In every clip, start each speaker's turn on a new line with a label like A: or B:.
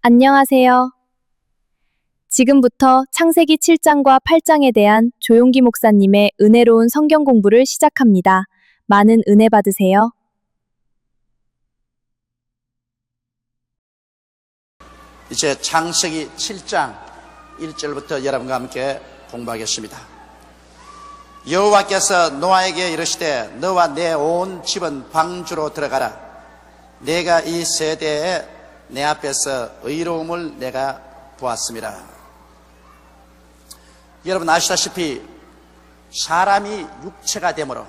A: 안녕하세요. 지금부터 창세기 7장과 8장에 대한 조용기 목사님의 은혜로운 성경 공부를 시작합니다. 많은 은혜 받으세요.
B: 이제 창세기 7장 1절부터 여러분과 함께 공부하겠습니다. 여호와께서 노아에게 이르시되 너와 내 온 집은 방주로 들어가라. 내가 이 세대에 내 앞에서 의로움을 내가 보았습니다. 여러분 아시다시피 사람이 육체가 되므로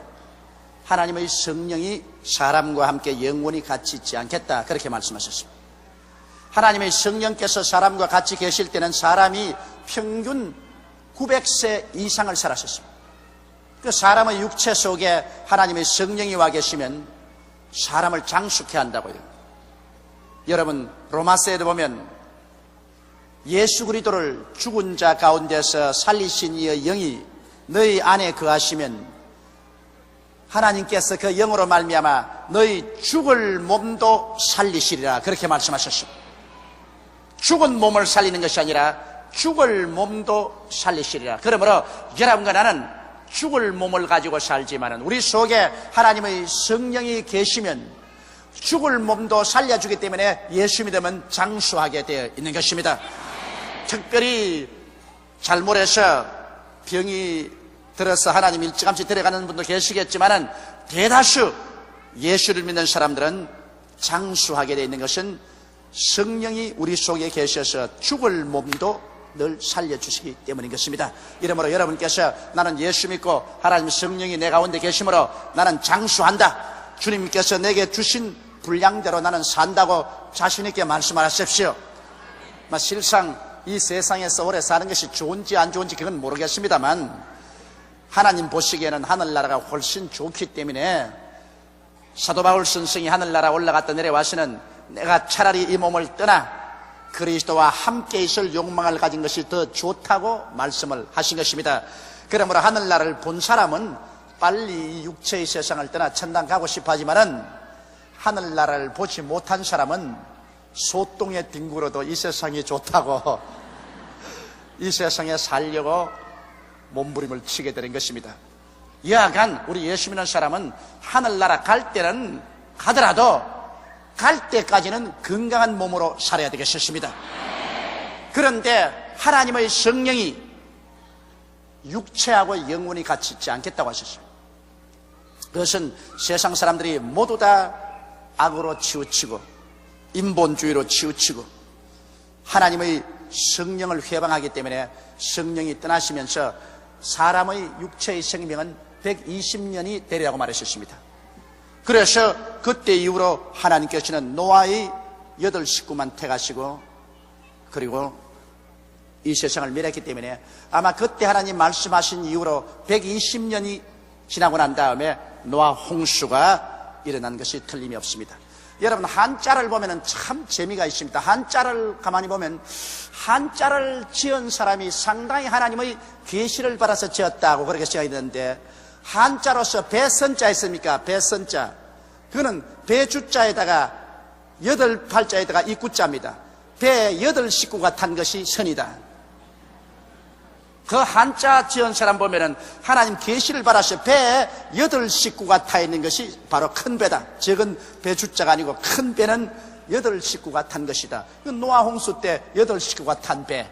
B: 하나님의 성령이 사람과 함께 영원히 같이 있지 않겠다, 그렇게 말씀하셨습니다. 하나님의 성령께서 사람과 같이 계실 때는 사람이 평균 900세 이상을 살았었습니다. 그 사람의 육체 속에 하나님의 성령이 와 계시면 사람을 장수케 한다고요. 여러분 로마서에도 보면 예수 그리스도를 죽은 자 가운데서 살리신 이의 영이 너희 안에 거하시면 하나님께서 그 영으로 말미암아 너희 죽을 몸도 살리시리라, 그렇게 말씀하셨습니다. 죽은 몸을 살리는 것이 아니라 죽을 몸도 살리시리라. 그러므로 여러분과 나는 죽을 몸을 가지고 살지만은 우리 속에 하나님의 성령이 계시면 죽을 몸도 살려주기 때문에 예수 믿으면 장수하게 되어 있는 것입니다. 특별히 잘못해서 병이 들어서 하나님 일찌감치 데려가는 분도 계시겠지만은 대다수 예수를 믿는 사람들은 장수하게 되어 있는 것은 성령이 우리 속에 계셔서 죽을 몸도 늘 살려주시기 때문인 것입니다. 이러므로 여러분께서 나는 예수 믿고 하나님 성령이 내 가운데 계시므로 나는 장수한다, 주님께서 내게 주신 분량대로 나는 산다고 자신있게 말씀하십시오. 실상 이 세상에서 오래 사는 것이 좋은지 안 좋은지 그건 모르겠습니다만 하나님 보시기에는 하늘나라가 훨씬 좋기 때문에 사도 바울 선생이 하늘나라 올라갔다 내려와서는 내가 차라리 이 몸을 떠나 그리스도와 함께 있을 욕망을 가진 것이 더 좋다고 말씀을 하신 것입니다. 그러므로 하늘나라를 본 사람은 빨리 이 육체의 세상을 떠나 천당 가고 싶어 하지만은 하늘나라를 보지 못한 사람은 소똥의 뒹굴어도 이 세상이 좋다고 이 세상에 살려고 몸부림을 치게 되는 것입니다. 여하간 우리 예수 믿는 사람은 하늘나라 갈 때는 가더라도 갈 때까지는 건강한 몸으로 살아야 되겠습니다. 그런데 하나님의 성령이 육체하고 영혼이 같이 있지 않겠다고 하셨어요. 그것은 세상 사람들이 모두 다 악으로 치우치고 인본주의로 치우치고 하나님의 성령을 회방하기 때문에 성령이 떠나시면서 사람의 육체의 생명은 120년이 되리라고 말하셨습니다. 그래서 그때 이후로 하나님께서는 노아의 8 식구만 택하시고 그리고 이 세상을 멸했기 때문에 아마 그때 하나님 말씀하신 이후로 120년이 지나고 난 다음에 노아 홍수가 일어난 것이 틀림이 없습니다. 여러분 한자를 보면 참 재미가 있습니다. 한자를 가만히 보면 한자를 지은 사람이 상당히 하나님의 계시를 받아서 지었다고 그렇게 생각이 드는데 한자로서 배선자 있습니까? 배선자, 그거는 배주자에다가 8팔자에다가 입구자입니다. 배 8식구가 탄 것이 선이다. 그 한자 지은 사람 보면은 하나님 계시를 받아서 배에 8식구가 타 있는 것이 바로 큰 배다. 적은 배주자가 아니고 큰 배는 8식구가 탄 것이다. 그 노아 홍수 때 8식구가 탄 배,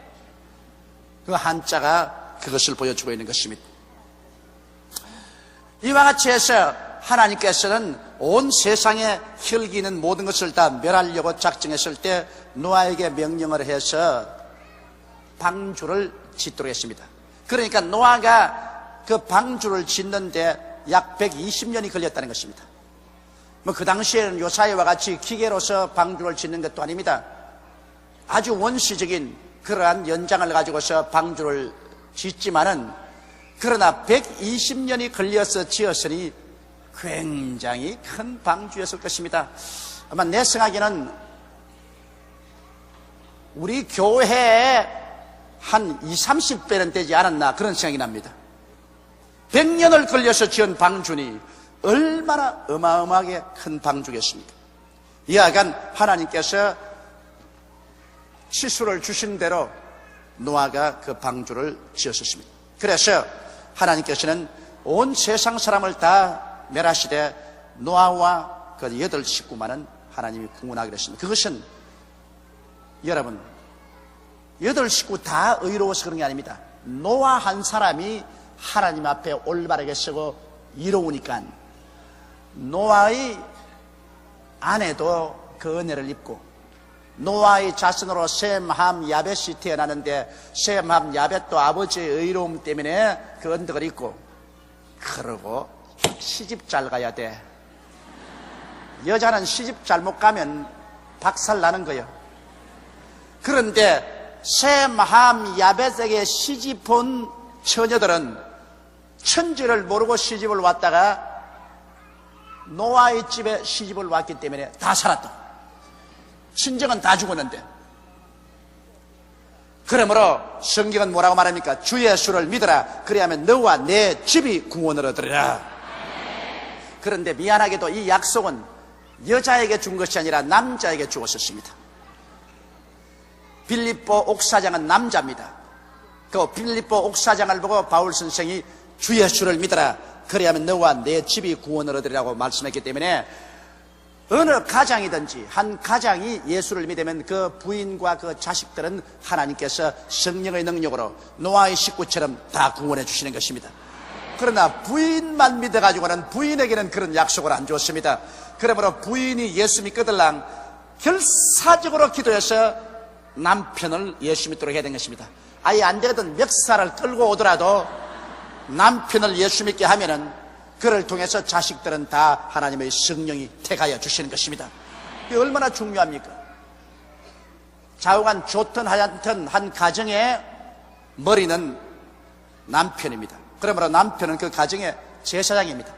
B: 그 한자가 그것을 보여주고 있는 것입니다. 이와 같이 해서 하나님께서는 온 세상에 혈기 있는 모든 것을 다 멸하려고 작정했을 때 노아에게 명령을 해서 방주를 짓도록 했습니다. 그러니까 노아가 그 방주를 짓는데 약 120년이 걸렸다는 것입니다. 그 당시에는 요사이와 같이 기계로서 방주를 짓는 것도 아닙니다. 아주 원시적인 그러한 연장을 가지고서 방주를 짓지만은 그러나 120년이 걸려서 지었으니 굉장히 큰 방주였을 것입니다. 아마 내 생각에는 우리 교회에 한 20, 30배는 되지 않았나 그런 생각이 납니다. 100년을 걸려서 지은 방주니 얼마나 어마어마하게 큰 방주겠습니까? 이하간 하나님께서 치수를 주신 대로 노아가 그 방주를 지었습니다. 그래서 하나님께서는 온 세상 사람을 다 멸하시되 노아와 그 8 식구만은 하나님이 구원하기로 했습니다. 그것은 여러분 8 식구 다 의로워서 그런 게 아닙니다. 노아 한 사람이 하나님 앞에 올바르게 서고 이로우니까 노아의 아내도 그 은혜를 입고 노아의 자손으로 셈, 함, 야벳이 태어나는데 셈, 함, 야벳도 아버지의 의로움 때문에 그 언덕을 입고 그러고 시집 잘 가야 돼. 여자는 시집 잘못 가면 박살 나는 거예요. 그런데 셈, 함, 야벳에게 시집 본 처녀들은 천지를 모르고 시집을 왔다가 노아의 집에 시집을 왔기 때문에 다 살았다. 친정은 다 죽었는데. 그러므로 성경은 뭐라고 말합니까? 주 예수를 믿어라. 그래야만 너와 내 집이 구원을 얻으리라. 그런데 미안하게도 이 약속은 여자에게 준 것이 아니라 남자에게 주었었습니다. 빌립보 옥사장은 남자입니다. 그 빌립보 옥사장을 보고 바울 선생이 주 예수를 믿어라. 그래야만 너와 내 집이 구원을 얻으리라고 말씀했기 때문에 어느 가장이든지 한 가장이 예수를 믿으면 그 부인과 그 자식들은 하나님께서 성령의 능력으로 노아의 식구처럼 다 구원해 주시는 것입니다. 그러나 부인만 믿어가지고는 부인에게는 그런 약속을 안 줬습니다. 그러므로 부인이 예수 믿거들랑 결사적으로 기도해서 남편을 예수 믿도록 해야 되는 것입니다. 아예 안 되거든 멱살을 끌고 오더라도 남편을 예수 믿게 하면은 그를 통해서 자식들은 다 하나님의 성령이 택하여 주시는 것입니다. 이게 얼마나 중요합니까? 좌우간 좋든 하얗든 한 가정의 머리는 남편입니다. 그러므로 남편은 그 가정의 제사장입니다.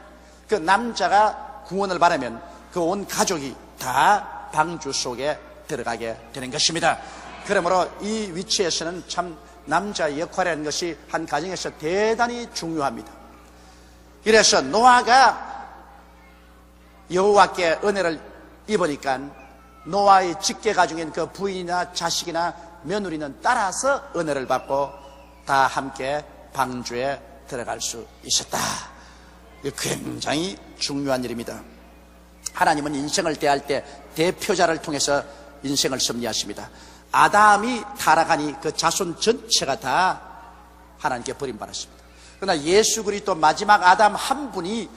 B: 그 남자가 구원을 받으면 그 온 가족이 다 방주 속에 들어가게 되는 것입니다. 그러므로 이 위치에서는 참 남자의 역할이라는 것이 한 가정에서 대단히 중요합니다. 이래서 노아가 여호와께 은혜를 입으니까 노아의 직계 가중인 그 부인이나 자식이나 며느리는 따라서 은혜를 받고 다 함께 방주에 들어갈 수 있었다. 이게 굉장히 중요한 일입니다. 하나님은 인생을 대할 때 대표자를 통해서 인생을 섭리하십니다. 아담이 타락하니 그 자손 전체가 다 하나님께 버림받았습니다. 그러나 예수 그리스도 마지막 아담 한 분이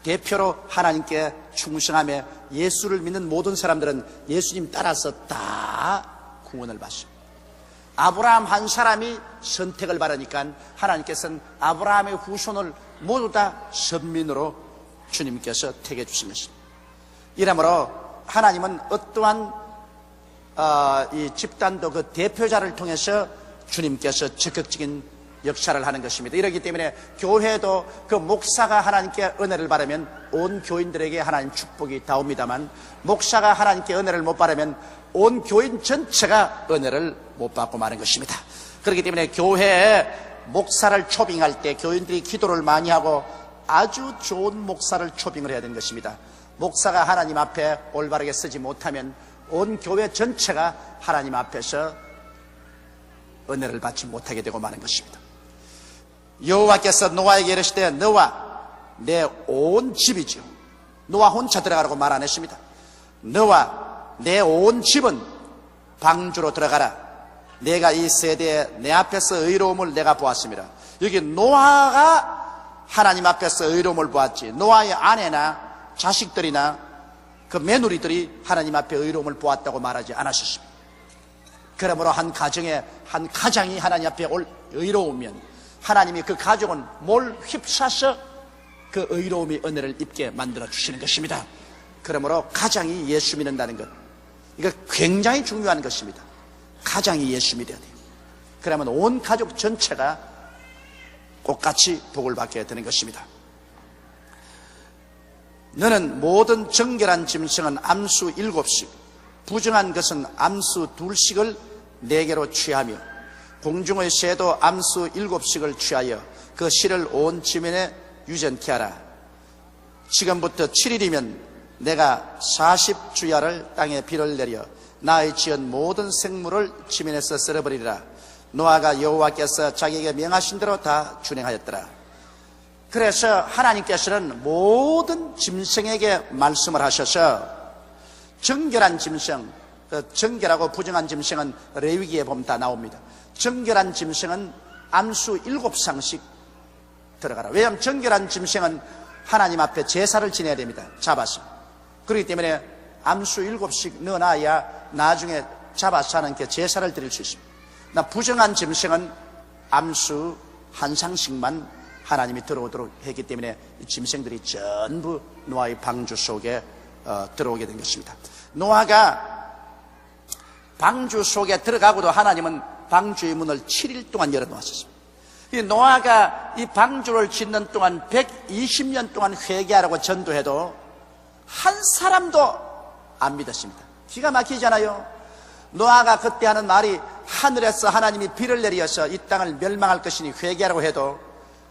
B: 대표로 하나님께 충성하며 예수를 믿는 모든 사람들은 예수님 따라서 다 구원을 받습니다. 아브라함 한 사람이 선택을 받으니까 하나님께서는 아브라함의 후손을 모두 다 선민으로 주님께서 택해 주신 것입니다. 이러므로 하나님은 어떠한 이 집단도 그 대표자를 통해서 주님께서 적극적인 역사를 하는 것입니다. 이렇기 때문에 교회도 그 목사가 하나님께 은혜를 받으면 온 교인들에게 하나님 축복이 닿옵니다만 목사가 하나님께 은혜를 못 받으면 온 교인 전체가 은혜를 못 받고 마는 것입니다. 그렇기 때문에 교회에 목사를 초빙할 때 교인들이 기도를 많이 하고 아주 좋은 목사를 초빙을 해야 되는 것입니다. 목사가 하나님 앞에 올바르게 쓰지 못하면 온 교회 전체가 하나님 앞에서 은혜를 받지 못하게 되고 마는 것입니다. 여호와께서 노아에게 이르시되 너와 내 온 집이지요. 노아 혼자 들어가라고 말 안 했습니다. 너와 내 온 집은 방주로 들어가라. 내가 이 세대에 내 앞에서 의로움을 내가 보았습니다. 여기 노아가 하나님 앞에서 의로움을 보았지 노아의 아내나 자식들이나 그 며느리들이 하나님 앞에 의로움을 보았다고 말하지 않으셨습니다. 그러므로 한 가장이 하나님 앞에 의로우면 하나님이 그 가족은 뭘 휩싸서 그 의로움이 은혜를 입게 만들어 주시는 것입니다. 그러므로 가장이 예수 믿는다는 것, 이거 굉장히 중요한 것입니다. 가장이 예수 믿어야 돼요. 그러면 온 가족 전체가 똑같이 복을 받게 되는 것입니다. 너는 모든 정결한 짐승은 암수 7씩, 부정한 것은 암수 2씩을 내게로 취하며 공중의 새도 암수 7씩을 취하여 그 실을 온 지면에 유전케 하라. 지금부터 7일이면 내가 40주야를 땅에 비를 내려 나의 지은 모든 생물을 지면에서 쓸어버리리라. 노아가 여호와께서 자기에게 명하신 대로 다 준행하였더라. 그래서 하나님께서는 모든 짐승에게 말씀을 하셔서 정결한 짐승, 정결하고 부정한 짐승은 레위기에 보면 다 나옵니다. 정결한 짐승은 암수 7상씩 들어가라. 왜냐하면 정결한 짐승은 하나님 앞에 제사를 지내야 됩니다. 잡아서. 그렇기 때문에 암수 7씩 넣어놔야 나중에 잡아서 하나님께 제사를 드릴 수 있습니다. 부정한 짐승은 암수 한 상씩만 하나님이 들어오도록 했기 때문에 이 짐승들이 전부 노아의 방주 속에 들어오게 된 것입니다. 노아가 방주 속에 들어가고도 하나님은 방주의 문을 7일 동안 열어놓았습니다. 이 노아가 이 방주를 짓는 동안 120년 동안 회개하라고 전도해도 한 사람도 안 믿었습니다. 기가 막히잖아요. 노아가 그때 하는 말이 하늘에서 하나님이 비를 내리어서 이 땅을 멸망할 것이니 회개하라고 해도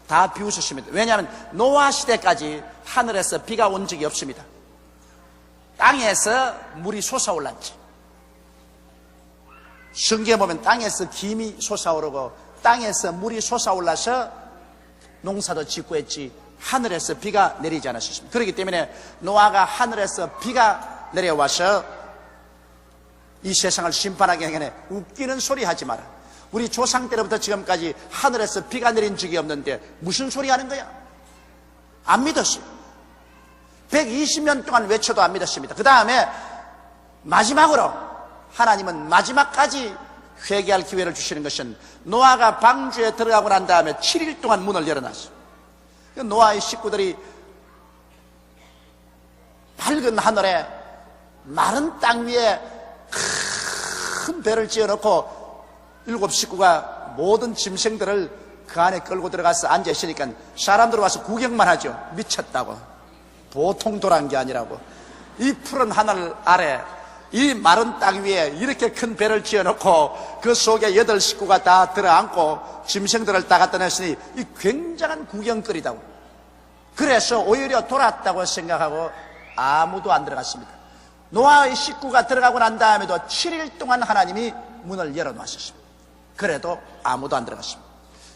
B: 다 비웃으십니다. 왜냐하면 노아 시대까지 하늘에서 비가 온 적이 없습니다. 땅에서 물이 솟아올랐지. 성경에 보면 땅에서 김이 솟아오르고 땅에서 물이 솟아올라서 농사도 짓고 했지 하늘에서 비가 내리지 않았습니다. 그렇기 때문에 노아가 하늘에서 비가 내려와서 이 세상을 심판하기 전에 웃기는 소리 하지 마라. 우리 조상 때로부터 지금까지 하늘에서 비가 내린 적이 없는데 무슨 소리 하는 거야? 안 믿었어요. 120년 동안 외쳐도 안 믿었습니다. 그 다음에 마지막으로 하나님은 마지막까지 회개할 기회를 주시는 것은 노아가 방주에 들어가고 난 다음에 7일 동안 문을 열어놨어요. 노아의 식구들이 밝은 하늘에 마른 땅 위에 큰 배를 지어놓고 7 식구가 모든 짐승들을 그 안에 끌고 들어가서 앉아있으니까 사람들 와서 구경만 하죠. 미쳤다고. 보통 돌아간 게 아니라고. 이 푸른 하늘 아래 이 마른 땅 위에 이렇게 큰 배를 지어놓고 그 속에 8 식구가 다 들어앉고 짐승들을 다 갖다 냈으니 이 굉장한 구경거리다고. 그래서 오히려 돌았다고 생각하고 아무도 안 들어갔습니다. 노아의 식구가 들어가고 난 다음에도 7일 동안 하나님이 문을 열어놓았습니다. 그래도 아무도 안 들어갔습니다.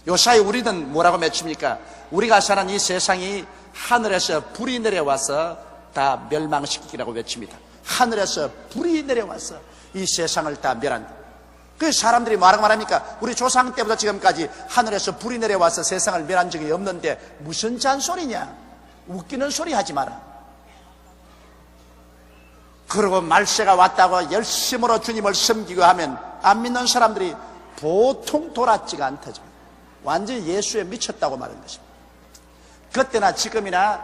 B: 요 사이 우리는 뭐라고 맺힙니까? 우리가 사는 이 세상이 하늘에서 불이 내려와서 다 멸망시키라고 외칩니다. 하늘에서 불이 내려와서 이 세상을 다 멸한다. 그 사람들이 뭐라고 말합니까? 우리 조상 때부터 지금까지 하늘에서 불이 내려와서 세상을 멸한 적이 없는데 무슨 잔소리냐? 웃기는 소리 하지 마라. 그리고 말세가 왔다고 열심으로 주님을 섬기고 하면 안 믿는 사람들이 보통 돌았지가 않다죠. 완전히 예수에 미쳤다고 말하는 것입니다. 그때나 지금이나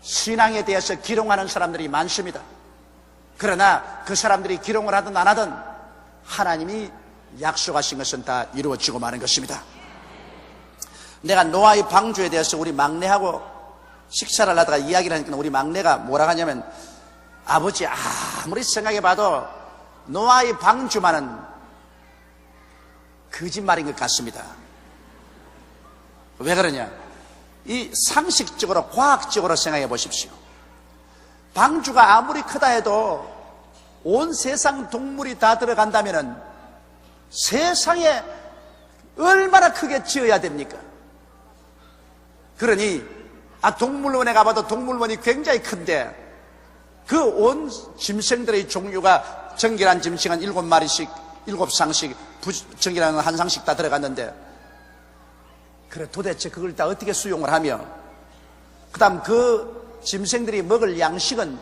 B: 신앙에 대해서 기롱하는 사람들이 많습니다. 그러나 그 사람들이 기롱을 하든 안 하든 하나님이 약속하신 것은 다 이루어지고 마는 것입니다. 내가 노아의 방주에 대해서 우리 막내하고 식사를 하다가 이야기를 하니까 우리 막내가 뭐라 하냐면, 아버지 아무리 생각해봐도 노아의 방주만은 거짓말인 것 같습니다. 왜 그러냐? 이 상식적으로 과학적으로 생각해 보십시오. 방주가 아무리 크다 해도 온 세상 동물이 다 들어간다면은 세상에 얼마나 크게 지어야 됩니까? 그러니 동물원에 가봐도 동물원이 굉장히 큰데 그 온 짐승들의 종류가 정결한 짐승은 7마리씩 7상씩 정결한 한 상씩 다 들어갔는데, 그래 도대체 그걸 다 어떻게 수용을 하며 그 다음 그 짐승들이 먹을 양식은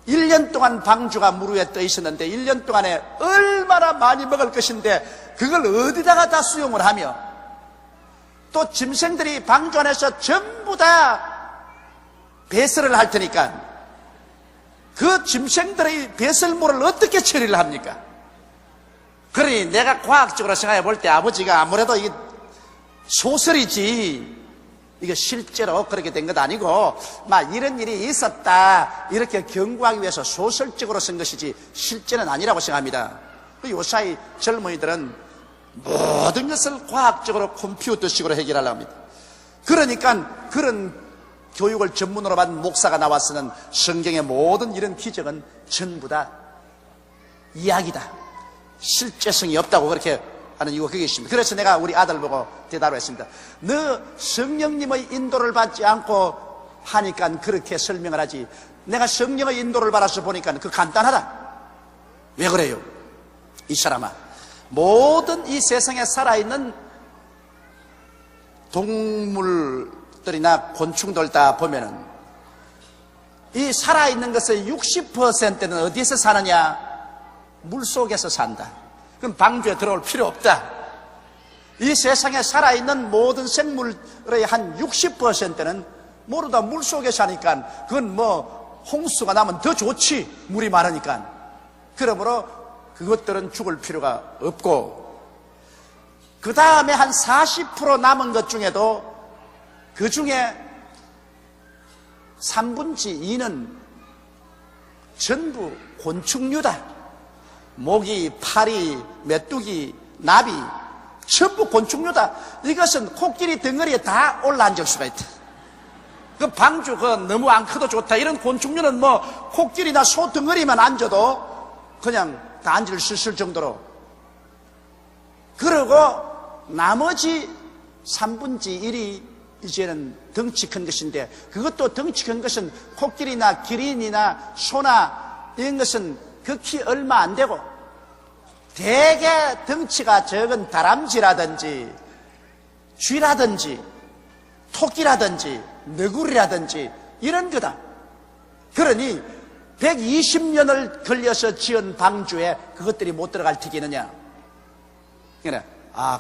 B: 1년 동안 방주가 물 위에 떠 있었는데 1년 동안에 얼마나 많이 먹을 것인데 그걸 어디다가 다 수용을 하며, 또 짐승들이 방주 안에서 전부 다 배설을 할 테니까 그 짐승들의 배설물을 어떻게 처리를 합니까? 그러니 내가 과학적으로 생각해 볼 때 아버지가 아무래도 이게 소설이지 이게 실제로 그렇게 된 것 아니고 막 이런 일이 있었다 이렇게 경고하기 위해서 소설적으로 쓴 것이지 실제는 아니라고 생각합니다. 요사이 젊은이들은 모든 것을 과학적으로 컴퓨터식으로 해결하려고 합니다. 그러니까 그런 교육을 전문으로 받은 목사가 나와서는 성경의 모든 이런 기적은 전부 다 이야기다, 실제성이 없다고 그렇게 하는 이유가 그게 있습니다. 그래서 내가 우리 아들 보고 대답을 했습니다. 너 성령님의 인도를 받지 않고 하니까 그렇게 설명을 하지, 내가 성령의 인도를 받아서 보니까 그 간단하다. 왜 그래요? 이 사람아, 모든 이 세상에 살아있는 동물들이나 곤충들 다 보면은 이 살아있는 것의 60%는 어디에서 사느냐? 물속에서 산다. 그럼 방주에 들어올 필요 없다. 이 세상에 살아있는 모든 생물의 한 60%는 모두 다 물속에 사니까 그건 뭐 홍수가 나면 더 좋지, 물이 많으니까. 그러므로 그것들은 죽을 필요가 없고, 그 다음에 한 40% 남은 것 중에도 그 중에 3분의 2는 전부 곤충류다. 모기, 파리, 메뚜기, 나비 전부 곤충류다. 이것은 코끼리 덩어리에 다 올라앉을 수가 있다. 그 방주 너무 안 커도 좋다. 이런 곤충류는 뭐 코끼리나 소 덩어리만 앉아도 그냥 다 앉을 수 있을 정도로. 그리고 나머지 3분의 1이 이제는 덩치 큰 것인데, 그것도 덩치 큰 것은 코끼리나 기린이나 소나 이런 것은 극히 얼마 안 되고, 대개 덩치가 적은 다람쥐라든지 쥐라든지 토끼라든지 너구리라든지 이런 거다. 그러니 120년을 걸려서 지은 방주에 그것들이 못 들어갈 테겠느냐.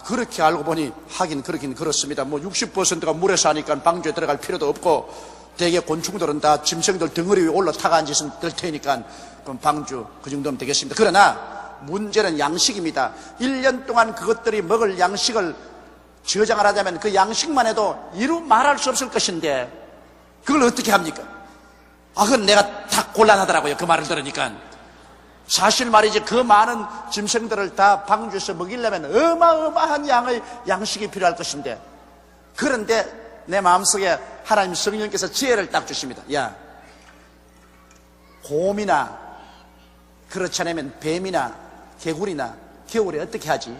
B: 그렇게 알고 보니 하긴 그렇긴 그렇습니다. 뭐 60%가 물에 사니까 방주에 들어갈 필요도 없고, 대개 곤충들은 다 짐승들 덩어리 위에 올라타가 앉으면 될 테니까 그럼 방주 그 정도면 되겠습니다. 그러나 문제는 양식입니다. 1년 동안 그것들이 먹을 양식을 저장을 하자면 그 양식만 해도 이루 말할 수 없을 것인데 그걸 어떻게 합니까? 그건 내가 다 곤란하더라고요. 그 말을 들으니까. 사실 말이지, 그 많은 짐승들을 다 방주에서 먹이려면 어마어마한 양의 양식이 필요할 것인데, 그런데 내 마음속에 하나님 성령께서 지혜를 딱 주십니다. 야, 곰이나 그렇지 않으면 뱀이나 개구리나 겨울에 어떻게 하지?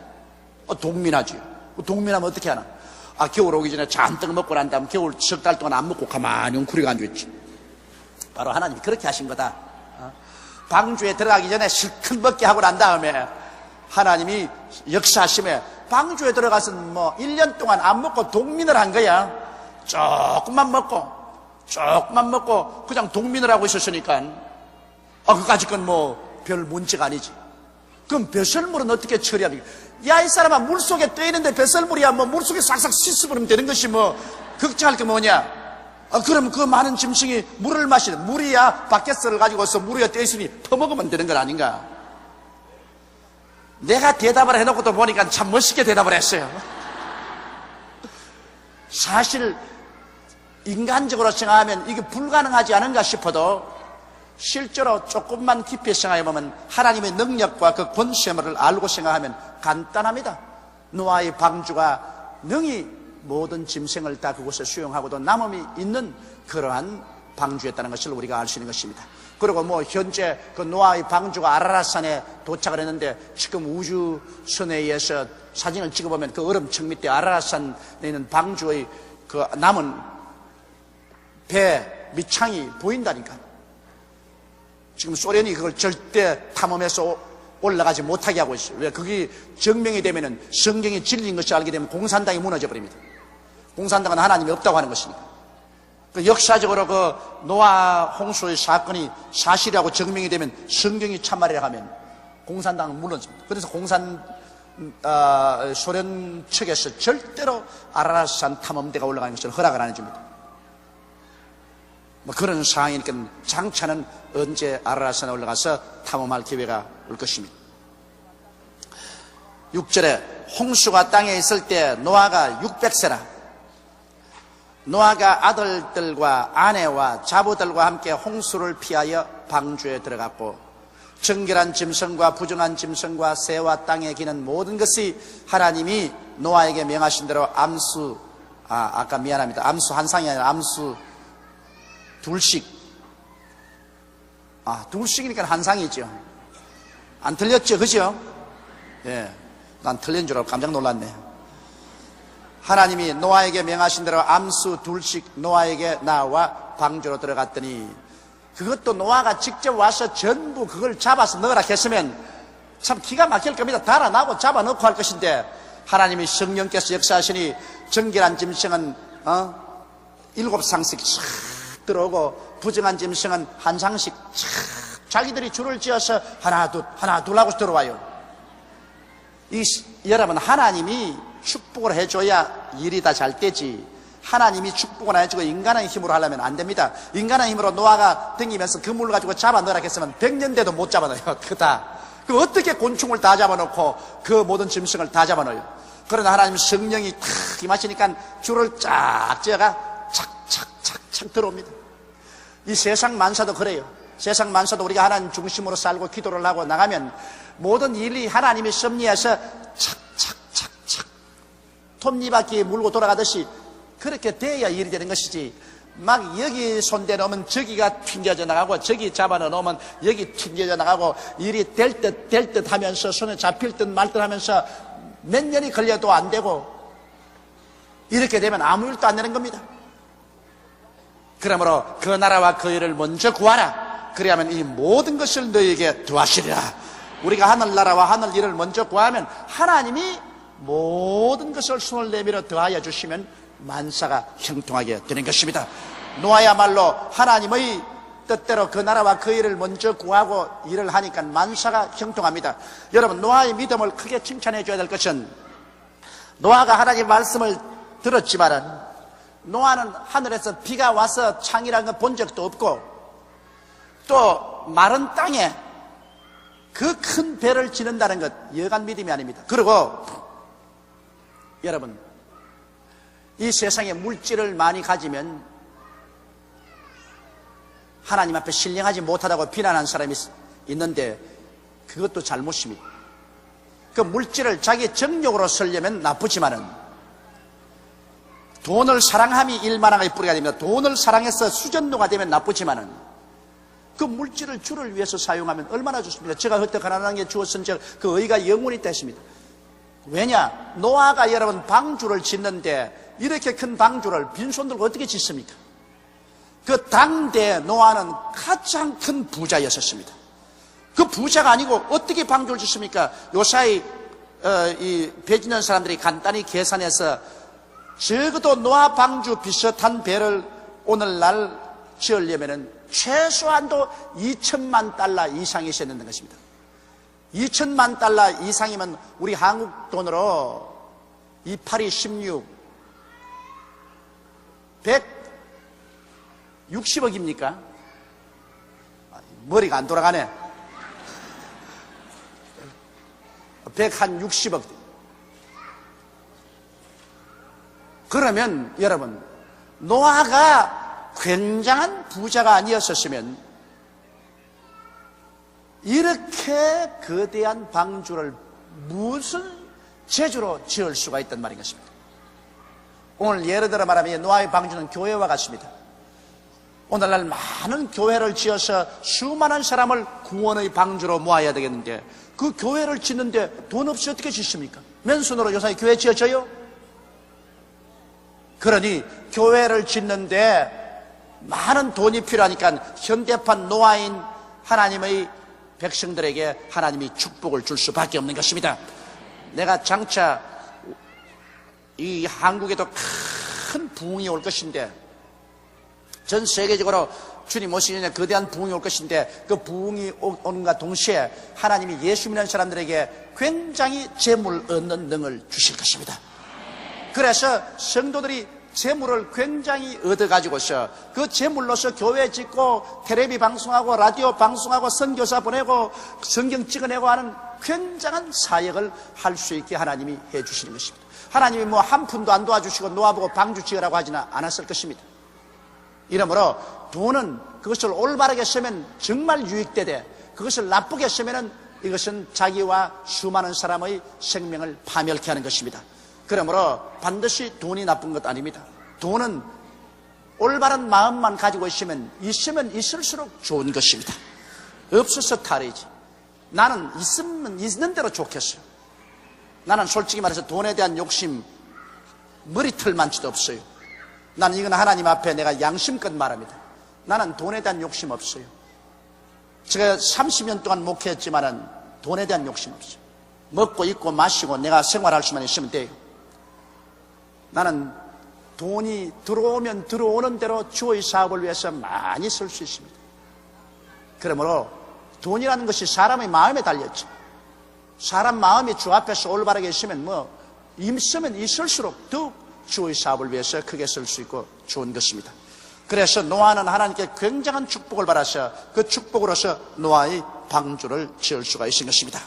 B: 동민하지. 동민하면 어떻게 하나? 겨울 오기 전에 잔뜩 먹고 난 다음 겨울 석 달 동안 안 먹고 가만히 웅크리고 앉아있지. 바로 하나님이 그렇게 하신 거다. 방주에 들어가기 전에 실컷 먹게 하고 난 다음에 하나님이 역사하심에 방주에 들어가서 뭐 1년 동안 안 먹고 동민을 한 거야. 조금만 먹고 그냥 동민을 하고 있었으니까 그까짓 건 뭐 별 문제가 아니지. 그럼 벼슬물은 어떻게 처리합니까? 야, 이 사람아, 물속에 떠있는데 벼슬물이야. 뭐 물속에 싹싹 씻어버리면 되는 것이 뭐 걱정할 게 뭐냐. 그럼 그 많은 짐승이 물을 마시는, 물이야 바켓을 가지고서 물에 떠있으니 퍼먹으면 되는 건 아닌가. 내가 대답을 해놓고도 보니까 참 멋있게 대답을 했어요. 사실 인간적으로 생각하면 이게 불가능하지 않은가 싶어도 실제로 조금만 깊이 생각해보면 하나님의 능력과 그 권세를 알고 생각하면 간단합니다. 노아의 방주가 능히 모든 짐승을 다 그곳에 수용하고도 남음이 있는 그러한 방주였다는 것을 우리가 알 수 있는 것입니다. 그리고 뭐 현재 그 노아의 방주가 아라랏산에 도착을 했는데, 지금 우주선에 의해서 사진을 찍어보면 그 얼음층 밑에 아라랏산에 있는 방주의 그 남은 배 밑창이 보인다니까. 지금 소련이 그걸 절대 탐험해서 올라가지 못하게 하고 있어요. 왜? 그게 증명이 되면은, 성경이 진리인 것이 알게 되면 공산당이 무너져 버립니다. 공산당은 하나님이 없다고 하는 것이니까. 그 역사적으로 그 노아 홍수의 사건이 사실이라고 증명이 되면, 성경이 참말이라 하면 공산당은 무너집니다. 그래서 소련 측에서 절대로 아라랏산 탐험대가 올라가는 것을 허락을 안 해줍니다. 뭐 그런 상황이니까 장차는 언제 아라랏산에 올라가서 탐험할 기회가 올 것입니다. 6절에 홍수가 땅에 있을 때 노아가 600세라. 노아가 아들들과 아내와 자부들과 함께 홍수를 피하여 방주에 들어갔고, 정결한 짐승과 부정한 짐승과 새와 땅에 기는 모든 것이 하나님이 노아에게 명하신 대로 암수 한 상이 아니라 암수 둘씩. 둘씩이니까 한 상이죠. 안 틀렸죠, 그죠? 예, 난 틀린 줄 알고 깜짝 놀랐네. 하나님이 노아에게 명하신 대로 암수 둘씩 노아에게 나와 방주로 들어갔더니, 그것도 노아가 직접 와서 전부 그걸 잡아서 넣으라 했으면 참 기가 막힐 겁니다. 달아나고 잡아넣고 할 것인데, 하나님이 성령께서 역사하시니 정결한 짐승은 7상씩 쫙 들어오고 부정한 짐승은 한 상씩 쫙 자기들이 줄을 지어서 하나 둘 하고 들어와요. 여러분, 하나님이 축복을 해줘야 일이 다 잘 되지, 하나님이 축복을 해주고 인간의 힘으로 하려면 안 됩니다. 인간의 힘으로 노아가 댕기면서 그물을 가지고 잡아 넣으라 했으면 100년 돼도 못 잡아 넣어요. 그 어떻게 곤충을 다 잡아놓고 그 모든 짐승을 다 잡아넣어요. 그러나 하나님 성령이 탁 임하시니까 줄을 쫙 지어가 착착착착 들어옵니다. 이 세상 만사도 그래요. 세상 만사도 우리가 하나님 중심으로 살고 기도를 하고 나가면 모든 일이 하나님이 섭리해서 착착착착 톱니바퀴 물고 돌아가듯이 그렇게 돼야 일이 되는 것이지, 막 여기 손대 놓으면 저기가 튕겨져 나가고 저기 잡아넣어 놓으면 여기 튕겨져 나가고 일이 될 듯 하면서 손에 잡힐 듯 말 듯 하면서 몇 년이 걸려도 안 되고, 이렇게 되면 아무 일도 안 되는 겁니다. 그러므로 그 나라와 그 일을 먼저 구하라. 그래야만 이 모든 것을 너희에게 더하시리라. 우리가 하늘나라와 하늘 일을 먼저 구하면 하나님이 모든 것을 손을 내밀어 더하여 주시면 만사가 형통하게 되는 것입니다. 노아야말로 하나님의 뜻대로 그 나라와 그 일을 먼저 구하고 일을 하니까 만사가 형통합니다. 여러분, 노아의 믿음을 크게 칭찬해 줘야 될 것은, 노아가 하나님의 말씀을 들었지만은 노아는 하늘에서 비가 와서 창이라는 걸 본 적도 없고, 또 마른 땅에 그 큰 배를 지는다는 것 여간 믿음이 아닙니다. 그리고 여러분, 이 세상에 물질을 많이 가지면 하나님 앞에 신령하지 못하다고 비난하는 사람이 있는데, 그것도 잘못입니다. 그 물질을 자기 정욕으로 쓰려면 나쁘지만은, 돈을 사랑함이 일만하게 뿌리가 됩니다. 돈을 사랑해서 수전노가 되면 나쁘지만은, 그 물질을 주를 위해서 사용하면 얼마나 좋습니다. 제가 그때 가난하게 주었은 그 의가 영원히 있다 했습니다. 왜냐? 노아가 여러분 방주를 짓는데 이렇게 큰 방주를 빈손 들고 어떻게 짓습니까? 그 당대 노아는 가장 큰 부자였었습니다. 그 부자가 아니고 어떻게 방주를 짓습니까? 요사이 이 배 짓는 사람들이 간단히 계산해서 적어도 노아 방주 비슷한 배를 오늘날 지으려면은 최소한도 2천만 달러 이상이 있어야 된다는 것입니다. 2천만 달러 이상이면 우리 한국 돈으로 28이 16 160억입니까? 머리가 안 돌아가네. 160억. 그러면 여러분, 노아가 굉장한 부자가 아니었었으면 이렇게 거대한 방주를 무슨 재주로 지을 수가 있단 말인 것입니다. 오늘 예를 들어 말하면 노아의 방주는 교회와 같습니다. 오늘날 많은 교회를 지어서 수많은 사람을 구원의 방주로 모아야 되겠는데, 그 교회를 짓는데 돈 없이 어떻게 짓습니까? 맨손으로 요새 교회 지어져요? 그러니 교회를 짓는데 많은 돈이 필요하니까 현대판 노아인 하나님의 백성들에게 하나님이 축복을 줄 수밖에 없는 것입니다. 내가 장차 이 한국에도 큰 부흥이 올 것인데, 전 세계적으로 주님 오시기 전에 거대한 부흥이 올 것인데, 그 부흥이 오는가 동시에 하나님이 예수 믿는 사람들에게 굉장히 재물 얻는 능을 주실 것입니다. 그래서 성도들이 재물을 굉장히 얻어가지고서 그 재물로서 교회 짓고 텔레비 방송하고 라디오 방송하고 선교사 보내고 성경 찍어내고 하는 굉장한 사역을 할 수 있게 하나님이 해주시는 것입니다. 하나님이 뭐 한 푼도 안 도와주시고 놓아보고 방주 지으라고 하지는 않았을 것입니다. 이러므로 돈은 그것을 올바르게 쓰면 정말 유익되되, 그것을 나쁘게 쓰면 이것은 자기와 수많은 사람의 생명을 파멸케 하는 것입니다. 그러므로 반드시 돈이 나쁜 것 아닙니다. 돈은 올바른 마음만 가지고 있으면 있을수록 좋은 것입니다. 없어서 탈이지. 나는 있으면 있는 대로 좋겠어요. 나는 솔직히 말해서 돈에 대한 욕심 머리털만치도 없어요. 나는 이건 하나님 앞에 내가 양심껏 말합니다. 나는 돈에 대한 욕심 없어요. 제가 30년 동안 목회했지만은 돈에 대한 욕심 없어요. 먹고 입고 마시고 내가 생활할 수만 있으면 돼요. 나는 돈이 들어오면 들어오는 대로 주의 사업을 위해서 많이 쓸 수 있습니다. 그러므로 돈이라는 것이 사람의 마음에 달렸죠. 사람 마음이 주 앞에서 올바르게 있으면 있으면 있을수록 더욱 주의 사업을 위해서 크게 쓸 수 있고 좋은 것입니다. 그래서 노아는 하나님께 굉장한 축복을 받아서 그 축복으로서 노아의 방주를 지을 수가 있은 것입니다.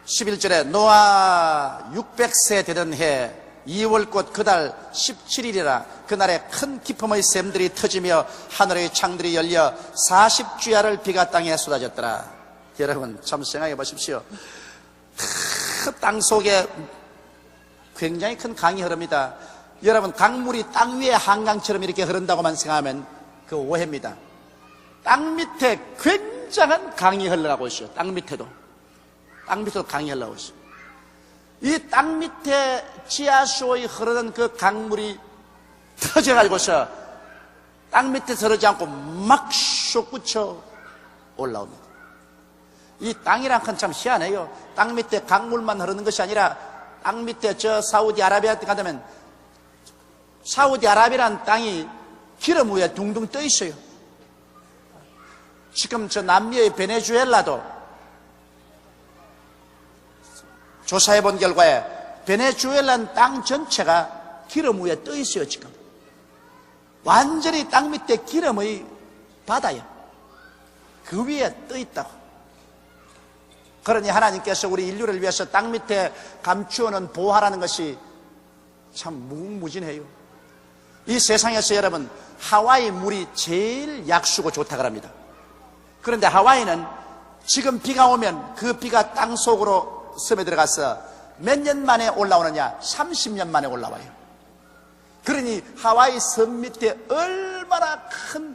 B: 11절에 노아 600세 되던 해 2월꽃 그달 17일이라 그날에 큰 기품의 샘들이 터지며 하늘의 창들이 열려 40주야를 비가 땅에 쏟아졌더라. 여러분 참 생각해 보십시오. 땅 속에 굉장히 큰 강이 흐릅니다. 여러분 강물이 땅 위에 한강처럼 이렇게 흐른다고만 생각하면 그 오해입니다. 땅 밑에 굉장한 강이 흘러가고 있어요. 땅 밑에도 강이 흘러가고 있어요. 이 땅 밑에 지하수의 흐르는 그 강물이 터져가지고서 땅 밑에 서르지 않고 막 솟구쳐 올라옵니다. 이 땅이란 건 참 희한해요. 땅 밑에 강물만 흐르는 것이 아니라 땅 밑에 저 사우디아라비아 때 가면 사우디아라비아라는 땅이 기름 위에 둥둥 떠 있어요. 지금 저 남미의 베네수엘라도 조사해 본 결과에 베네수엘라는 땅 전체가 기름 위에 떠 있어요. 지금 완전히 땅 밑에 기름의 바다예요. 그 위에 떠 있다고. 그러니 하나님께서 우리 인류를 위해서 땅 밑에 감추어놓은 보화라는 것이 참 무궁무진해요. 이 세상에서 여러분 하와이 물이 제일 약수고 좋다 그럽니다. 그런데 하와이는 지금 비가 오면 그 비가 땅 속으로 스며 들어가서 몇 년 만에 올라오느냐? 30년 만에 올라와요. 그러니 하와이 섬 밑에 얼마나 큰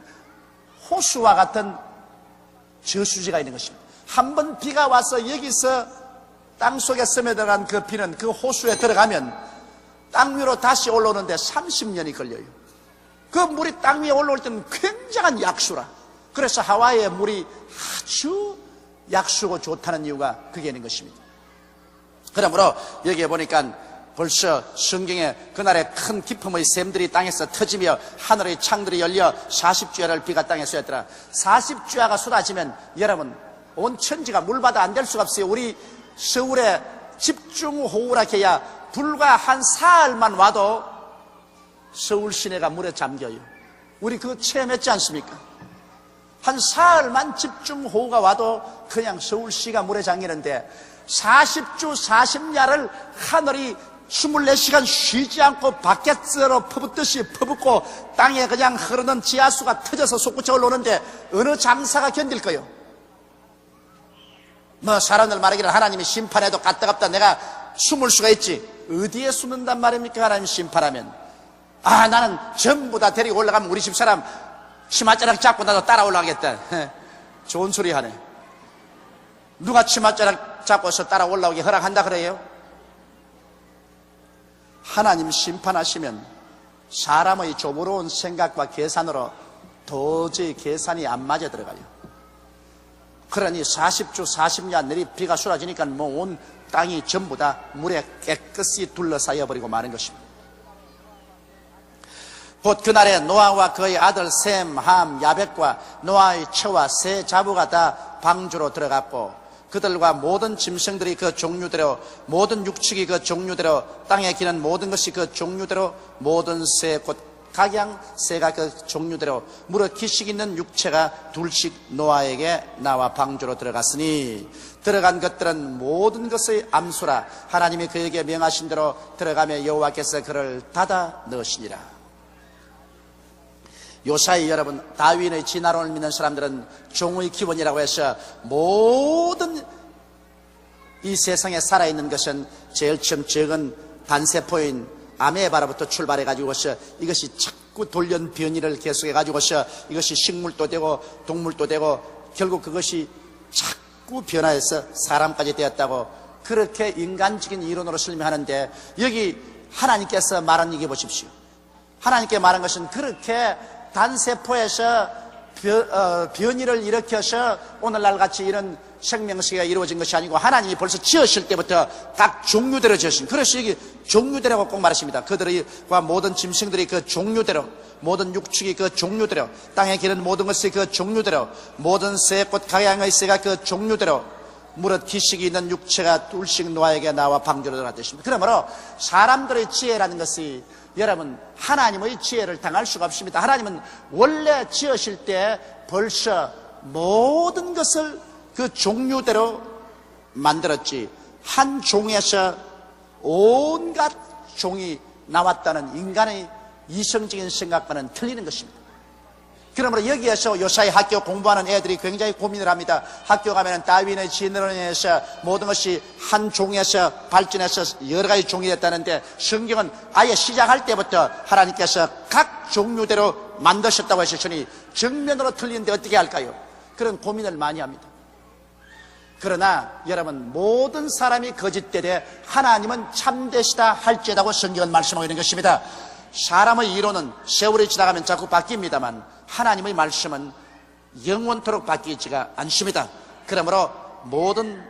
B: 호수와 같은 저수지가 있는 것입니다. 한번 비가 와서 여기서 땅 속에 스며 들어간 그 비는 그 호수에 들어가면 땅 위로 다시 올라오는데 30년이 걸려요. 그 물이 땅 위에 올라올 때는 굉장한 약수라. 그래서 하와이의 물이 아주 약수고 좋다는 이유가 그게 있는 것입니다. 그러므로 여기에 보니까 벌써 성경에 그날에 큰 기품의 샘들이 땅에서 터지며 하늘의 창들이 열려 40주야를 비가 땅에 쏟았더라. 40주야가 쏟아지면 여러분 온 천지가 물바다 안 될 수가 없어요. 우리 서울에 집중호우라 해야 불과 한 사흘만 와도 서울 시내가 물에 잠겨요. 우리 그거 체험했지 않습니까? 한 사흘만 집중호우가 와도 그냥 서울시가 물에 잠기는데 40주 40야를 하늘이 24시간 쉬지 않고 바켓으로 퍼붓듯이 퍼붓고 땅에 그냥 흐르는 지하수가 터져서 솟구쳐 올라오는데 어느 장사가 견딜 거요? 사람들 말하기를 하나님이 심판해도 까딱없다 내가 숨을 수가 있지. 어디에 숨는단 말입니까? 하나님 심판하면. 나는 전부 다 데리고 올라가면 우리 집사람 치맛자락 잡고 나도 따라 올라가겠다. 좋은 소리 하네. 누가 치맛자락 잡고서 따라 올라오게 허락한다 그래요? 하나님 심판하시면 사람의 조부러운 생각과 계산으로 도저히 계산이 안 맞아 들어가요. 그러니 40주 40년 내리 비가 쏟아지니까 온 땅이 전부 다 물에 깨끗이 둘러싸여 버리고 마는 것입니다. 곧 그날에 노아와 그의 아들 셈, 함, 야벳과 노아의 처와 세 자부가 다 방주로 들어갔고 그들과 모든 짐승들이 그 종류대로 모든 육축이 그 종류대로 땅에 기는 모든 것이 그 종류대로 모든 새 곧 각양 새가 그 종류대로 무릇 기식 있는 육체가 둘씩 노아에게 나와 방주로 들어갔으니 들어간 것들은 모든 것의 암수라. 하나님이 그에게 명하신 대로 들어가며 여호와께서 그를 닫아 넣으시니라. 요사이 여러분 다윈의 진화론을 믿는 사람들은 종의 기원이라고 해서 모든 이 세상에 살아있는 것은 제일 처음 적은 단세포인 아메바로부터 출발해가지고서 이것이 자꾸 돌연 변이를 계속해가지고서 이것이 식물도 되고 동물도 되고 결국 그것이 자꾸 변화해서 사람까지 되었다고 그렇게 인간적인 이론으로 설명하는데 여기 하나님께서 말한 얘기 보십시오. 하나님께 말한 것은 그렇게 단세포에서 변이를 일으켜서 오늘날 같이 이런 생명체가 이루어진 것이 아니고 하나님이 벌써 지으실 때부터 각 종류대로 지으신, 그래서 여기 종류대로고 꼭 말했습니다. 그들의 모든 짐승들이 그 종류대로, 모든 육축이 그 종류대로, 땅에 기는 모든 것이 그 종류대로, 모든 새꽃 각양의 새가 그 종류대로, 무릇 기식이 있는 육체가 둘씩 노아에게 나와 방주로 들어갔습니다. 그러므로 사람들의 지혜라는 것이 여러분 하나님의 지혜를 당할 수가 없습니다. 하나님은 원래 지으실 때 벌써 모든 것을 그 종류대로 만들었지 한 종에서 온갖 종이 나왔다는 인간의 이성적인 생각과는 틀리는 것입니다. 그러므로 여기에서 요사이 학교 공부하는 애들이 굉장히 고민을 합니다. 학교 가면은 다윈의 진론에서 모든 것이 한 종에서 발전해서 여러 가지 종이 됐다는데 성경은 아예 시작할 때부터 하나님께서 각 종류대로 만드셨다고 하셨으니 정면으로 틀리는데 어떻게 할까요? 그런 고민을 많이 합니다. 그러나 여러분 모든 사람이 거짓되되 하나님은 참되시다 할지라고 성경은 말씀하고 있는 것입니다. 사람의 이론은 세월이 지나가면 자꾸 바뀝니다만 하나님의 말씀은 영원토록 바뀌지가 않습니다. 그러므로 모든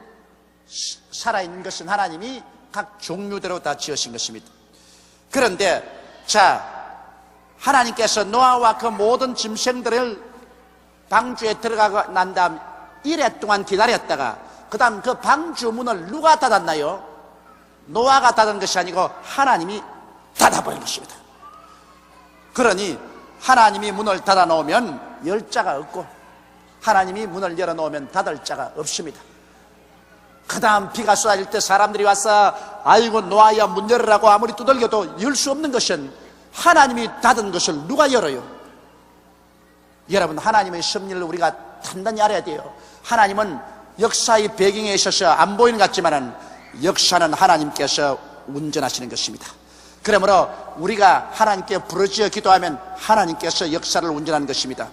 B: 살아있는 것은 하나님이 각 종류대로 다 지으신 것입니다. 그런데 하나님께서 노아와 그 모든 짐승들을 방주에 들어가고 난 다음 이래 동안 기다렸다가 그 다음 그 방주 문을 누가 닫았나요? 노아가 닫은 것이 아니고 하나님이 닫아버린 것입니다. 그러니 하나님이 문을 닫아 놓으면 열 자가 없고 하나님이 문을 열어 놓으면 닫을 자가 없습니다. 그 다음 비가 쏟아질 때 사람들이 와서 아이고 노아야 문 열으라고 아무리 두들겨도 열 수 없는 것은 하나님이 닫은 것을 누가 열어요? 여러분 하나님의 섭리를 우리가 단단히 알아야 돼요. 하나님은 역사의 배경에 있어서 안 보이는 것 같지만은 역사는 하나님께서 운전하시는 것입니다. 그러므로 우리가 하나님께 부르짖어 기도하면 하나님께서 역사를 운전하는 것입니다.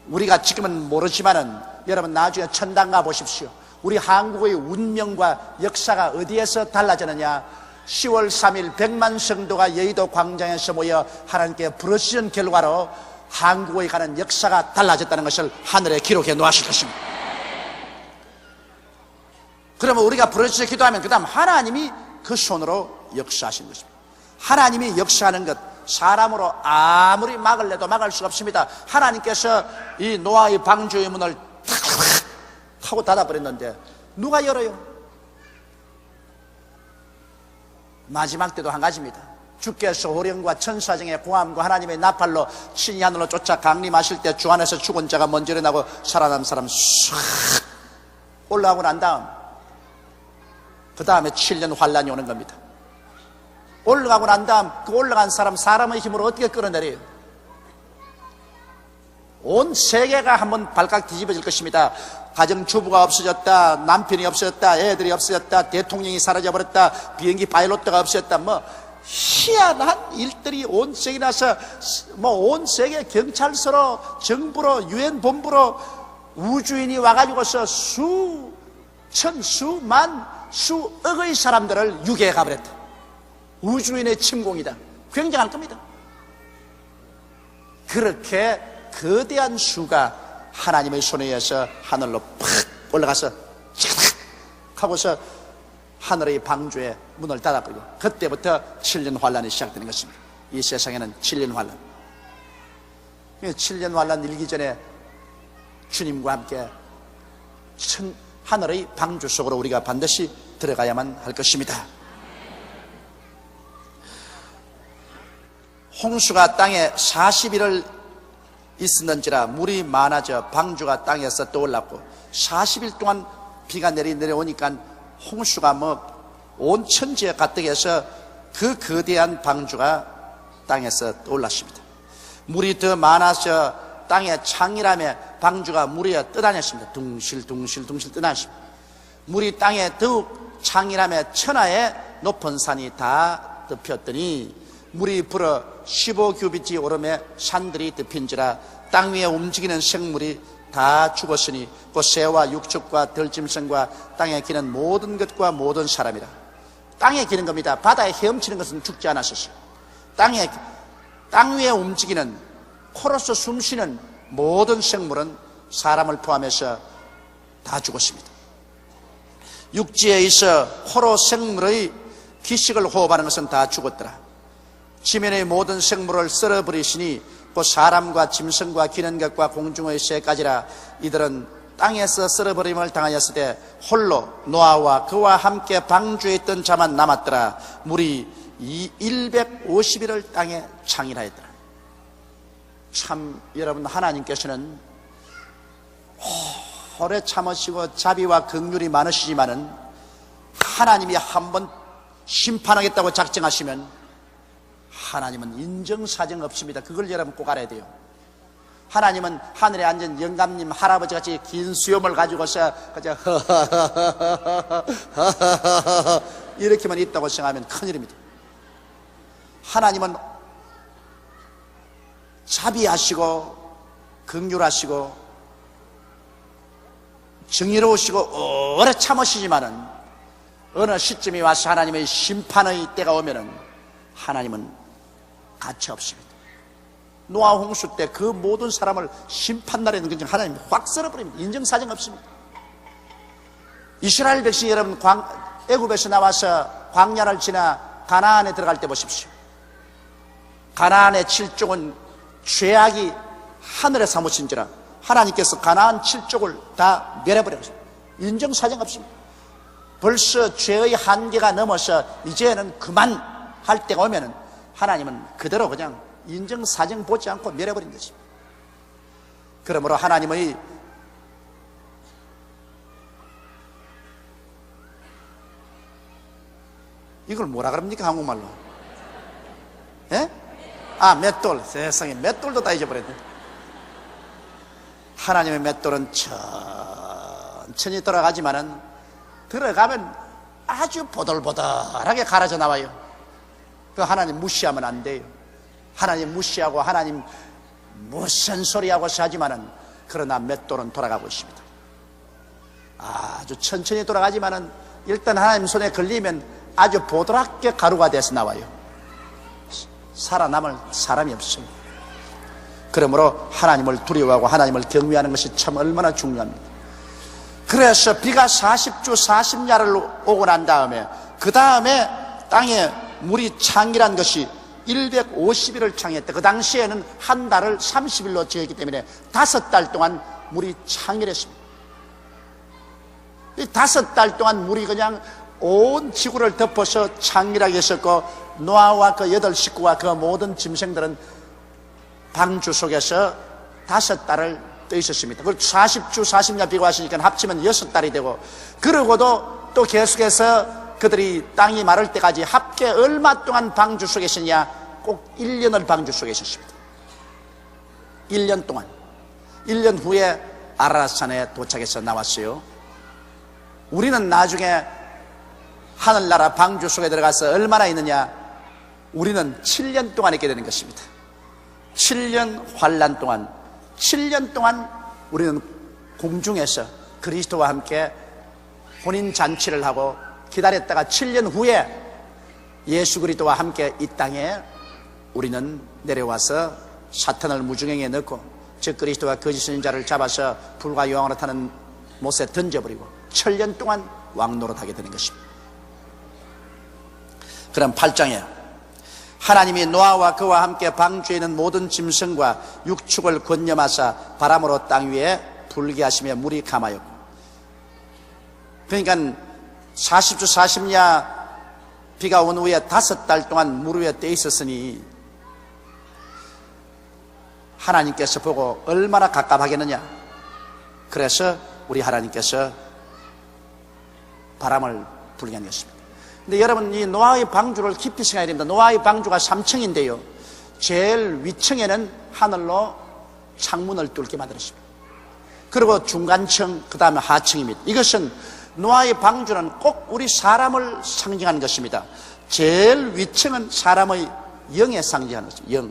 B: 우리가 지금은 모르지만은 여러분 나중에 천당 가 보십시오. 우리 한국의 운명과 역사가 어디에서 달라지느냐? 10월 3일 100만 성도가 여의도 광장에서 모여 하나님께 부르짖은 결과로 한국에 가는 역사가 달라졌다는 것을 하늘에 기록해 놓으실 것입니다. 그러면 우리가 부르짖어 기도하면 그 다음 하나님이 그 손으로 역사하시는 것입니다. 하나님이 역사하는 것 사람으로 아무리 막을 내도 막을 수가 없습니다. 하나님께서 이 노아의 방주의 문을 탁 하고 닫아버렸는데 누가 열어요? 마지막 때도 한 가지입니다. 주께서 호령과 천사 중에 공함과 하나님의 나팔로 친히 하늘로 쫓아 강림하실 때 주 안에서 죽은 자가 먼저 일어나고 살아남은 사람 싹 올라오고 난 다음 그 다음에 7년 환란이 오는 겁니다. 올라가고 난 다음 그 올라간 사람 사람의 힘으로 어떻게 끌어내려요? 온 세계가 한번 발칵 뒤집어질 것입니다. 가정주부가 없어졌다, 남편이 없어졌다, 애들이 없어졌다, 대통령이 사라져버렸다, 비행기 파일럿가 없어졌다, 희한한 일들이 온 세계에 나서 온 세계 경찰서로 정부로 유엔 본부로 우주인이 와가지고서 수천 수만 수억의 사람들을 유괴해 가버렸다. 우주인의 침공이다. 굉장할 겁니다. 그렇게 거대한 수가 하나님의 손에 의해서 하늘로 팍 올라가서 차닥 하고서 하늘의 방주에 문을 닫아버리고 그때부터 7년 환란이 시작되는 것입니다. 이 세상에는 7년 환란. 7년 환란 일기 전에 주님과 함께 하늘의 방주 속으로 우리가 반드시 들어가야만 할 것입니다. 홍수가 땅에 40일을 있었는지라 물이 많아져 방주가 땅에서 떠올랐고 40일 동안 비가 내려오니까 홍수가 온 천지에 가득해서 그 거대한 방주가 땅에서 떠올랐습니다. 물이 더 많아서 땅에 창이라며 방주가 물 위에 떠다녔습니다. 둥실둥실 떠다녔습니다. 물이 땅에 더욱 창이라며 천하의 높은 산이 다 덮였더니 물이 불어 15규빗이 오름에 산들이 덮인지라 땅 위에 움직이는 생물이 다 죽었으니 그 새와 육축과 들짐승과 땅에 기는 모든 것과 모든 사람이라. 땅에 기는 겁니다. 바다에 헤엄치는 것은 죽지 않았었어요. 땅 위에 움직이는 코로서 숨쉬는 모든 생물은 사람을 포함해서 다 죽었습니다. 육지에 있어 코로 생물의 기식을 호흡하는 것은 다 죽었더라. 지면의 모든 생물을 썰어버리시니 그 사람과 짐승과 기는 것과 공중의 새까지라. 이들은 땅에서 썰어버림을 당하였을 때 홀로 노아와 그와 함께 방주에 있던 자만 남았더라. 물이 150일을 땅에 창일하였더라. 참 여러분, 하나님께서는 오래 참으시고 자비와 긍휼이 많으시지만은 하나님이 한번 심판하겠다고 작정하시면 하나님은 인정사정 없습니다. 그걸 여러분 꼭 알아야 돼요. 하나님은 하늘에 앉은 영감님 할아버지 같이 긴 수염을 가지고서 그저 이렇게만 있다고 생각하면 큰일입니다. 하나님은 자비하시고 긍휼하시고 정의로우시고 오래 참으시지만은 어느 시점이 와서 하나님의 심판의 때가 오면은 하나님은 가치 없습니다. 노아 홍수 때 그 모든 사람을 심판날에 있는 것을 하나님이 확 썰어버립니다. 인정사정 없습니다. 이스라엘 백성이 여러분 애굽에서 나와서 광야를 지나 가나안에 들어갈 때 보십시오. 가나안의 7족은 죄악이 하늘에 사무친지라 하나님께서 가나안 7족을 다 멸해버렸습니다. 인정사정 없습니다. 벌써 죄의 한계가 넘어서 이제는 그만할 때가 오면은 하나님은 그대로 그냥 인정사정 보지 않고 멸해버린 것입니다. 그러므로 하나님의 이걸 뭐라 그럽니까 한국말로? 예? 맷돌. 세상에 맷돌도 다 잊어버렸네. 하나님의 맷돌은 천천히 돌아가지만은 들어가면 아주 보들보들하게 갈아져 나와요. 그 하나님 무시하면 안 돼요. 하나님 무시하고 하나님 무슨 소리하고서 하지만은 그러나 맷돌은 돌아가고 있습니다. 아주 천천히 돌아가지만은 일단 하나님 손에 걸리면 아주 보드랍게 가루가 돼서 나와요. 살아남을 사람이 없습니다. 그러므로 하나님을 두려워하고 하나님을 경외하는 것이 참 얼마나 중요합니다. 그래서 비가 40주 40야를 오고 난 다음에 그 다음에 땅에 물이 창일한 것이 150일을 창했대. 그 당시에는 한 달을 30일로 지었기 때문에 5달 동안 물이 창일했습니다. 이 5달 동안 물이 그냥 온 지구를 덮어서 창일하게 했었고 노아와 그 8식구와 그 모든 짐승들은 방주 속에서 5달을 떠 있었습니다. 그리고 40주 40년 비가 왔으니까 합치면 6달이 되고 그러고도 또 계속해서 그들이 땅이 마를 때까지 합계 얼마 동안 방주 속에 있었냐? 꼭 1년을 방주 속에 있었습니다. 1년 동안. 1년 후에 아라산에 도착해서 나왔어요. 우리는 나중에 하늘나라 방주 속에 들어가서 얼마나 있느냐? 우리는 7년 동안 있게 되는 것입니다. 7년 환난 동안 7년 동안 우리는 공중에서 그리스도와 함께 혼인잔치를 하고 기다렸다가 7년 후에 예수 그리스도와 함께 이 땅에 우리는 내려와서 사탄을 무중행에 넣고 즉 그리스도와 거짓 선지자를 잡아서 불과 요항으로 타는 못에 던져버리고 7년 동안 왕노릇하게 되는 것입니다. 그럼 8장에 하나님이 노아와 그와 함께 방주에 있는 모든 짐승과 육축을 건념하사 바람으로 땅 위에 불게 하시며 물이 감하였고, 그러니까 40주 40야 비가 온 후에 5달 동안 물 위에 떠 있었으니 하나님께서 보고 얼마나 갑갑하겠느냐. 그래서 우리 하나님께서 바람을 불게 한 것입니다. 근데 여러분, 이 노아의 방주를 깊이 생각해야 됩니다. 노아의 방주가 3층인데요 제일 위층에는 하늘로 창문을 뚫게 만들었습니다. 그리고 중간층, 그 다음에 하층입니다. 이것은 노아의 방주는 꼭 우리 사람을 상징하는 것입니다. 제일 위층은 사람의 영에 상징하는 것입니다. 영.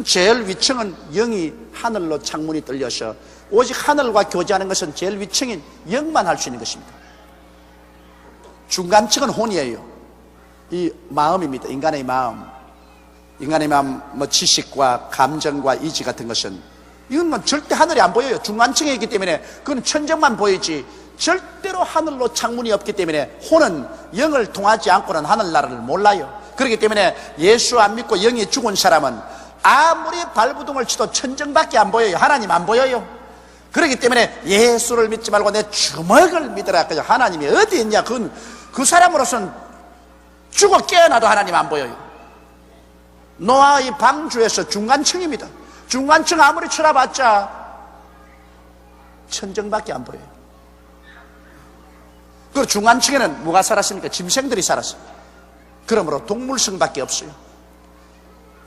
B: 제일 위층은 영이 하늘로 창문이 뚫려서 오직 하늘과 교제하는 것은 제일 위층인 영만 할 수 있는 것입니다. 중간층은 혼이에요. 이 마음입니다. 인간의 마음. 인간의 마음, 지식과 감정과 의지 같은 것은 이건 절대 하늘이 안 보여요. 중간층에 있기 때문에 그건 천정만 보이지 절대로 하늘로 창문이 없기 때문에 혼은 영을 통하지 않고는 하늘나라를 몰라요. 그렇기 때문에 예수 안 믿고 영이 죽은 사람은 아무리 발부둥을 쳐도 천정밖에 안 보여요. 하나님 안 보여요. 그렇기 때문에 예수를 믿지 말고 내 주먹을 믿으라. 하나님이 어디 있냐? 그 사람으로서는 죽어 깨어나도 하나님 안 보여요. 노아의 방주에서 중간층입니다. 중간층 아무리 쳐다봤자 천정밖에 안 보여요. 그 중간층에는 뭐가 살았습니까? 짐승들이 살았어요. 그러므로 동물성밖에 없어요.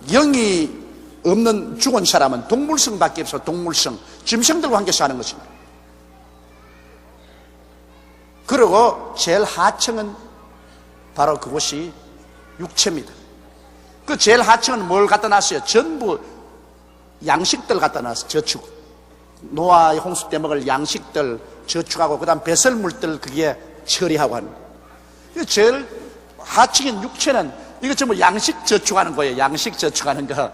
B: 영이 없는 죽은 사람은 동물성밖에 없어요. 동물성. 짐승들과 함께 사는 것입니다. 그리고 제일 하층은 바로 그것이 육체입니다. 그 제일 하층은 뭘 갖다 놨어요? 전부 양식들 갖다 놨어요. 저축. 노아의 홍수 때 먹을 양식들 저축하고 그 다음 배설물들 그게 처리하고 하는 거예요. 제일 하층인 육체는 이거 전부 양식 저축하는 거예요. 양식 저축하는 거.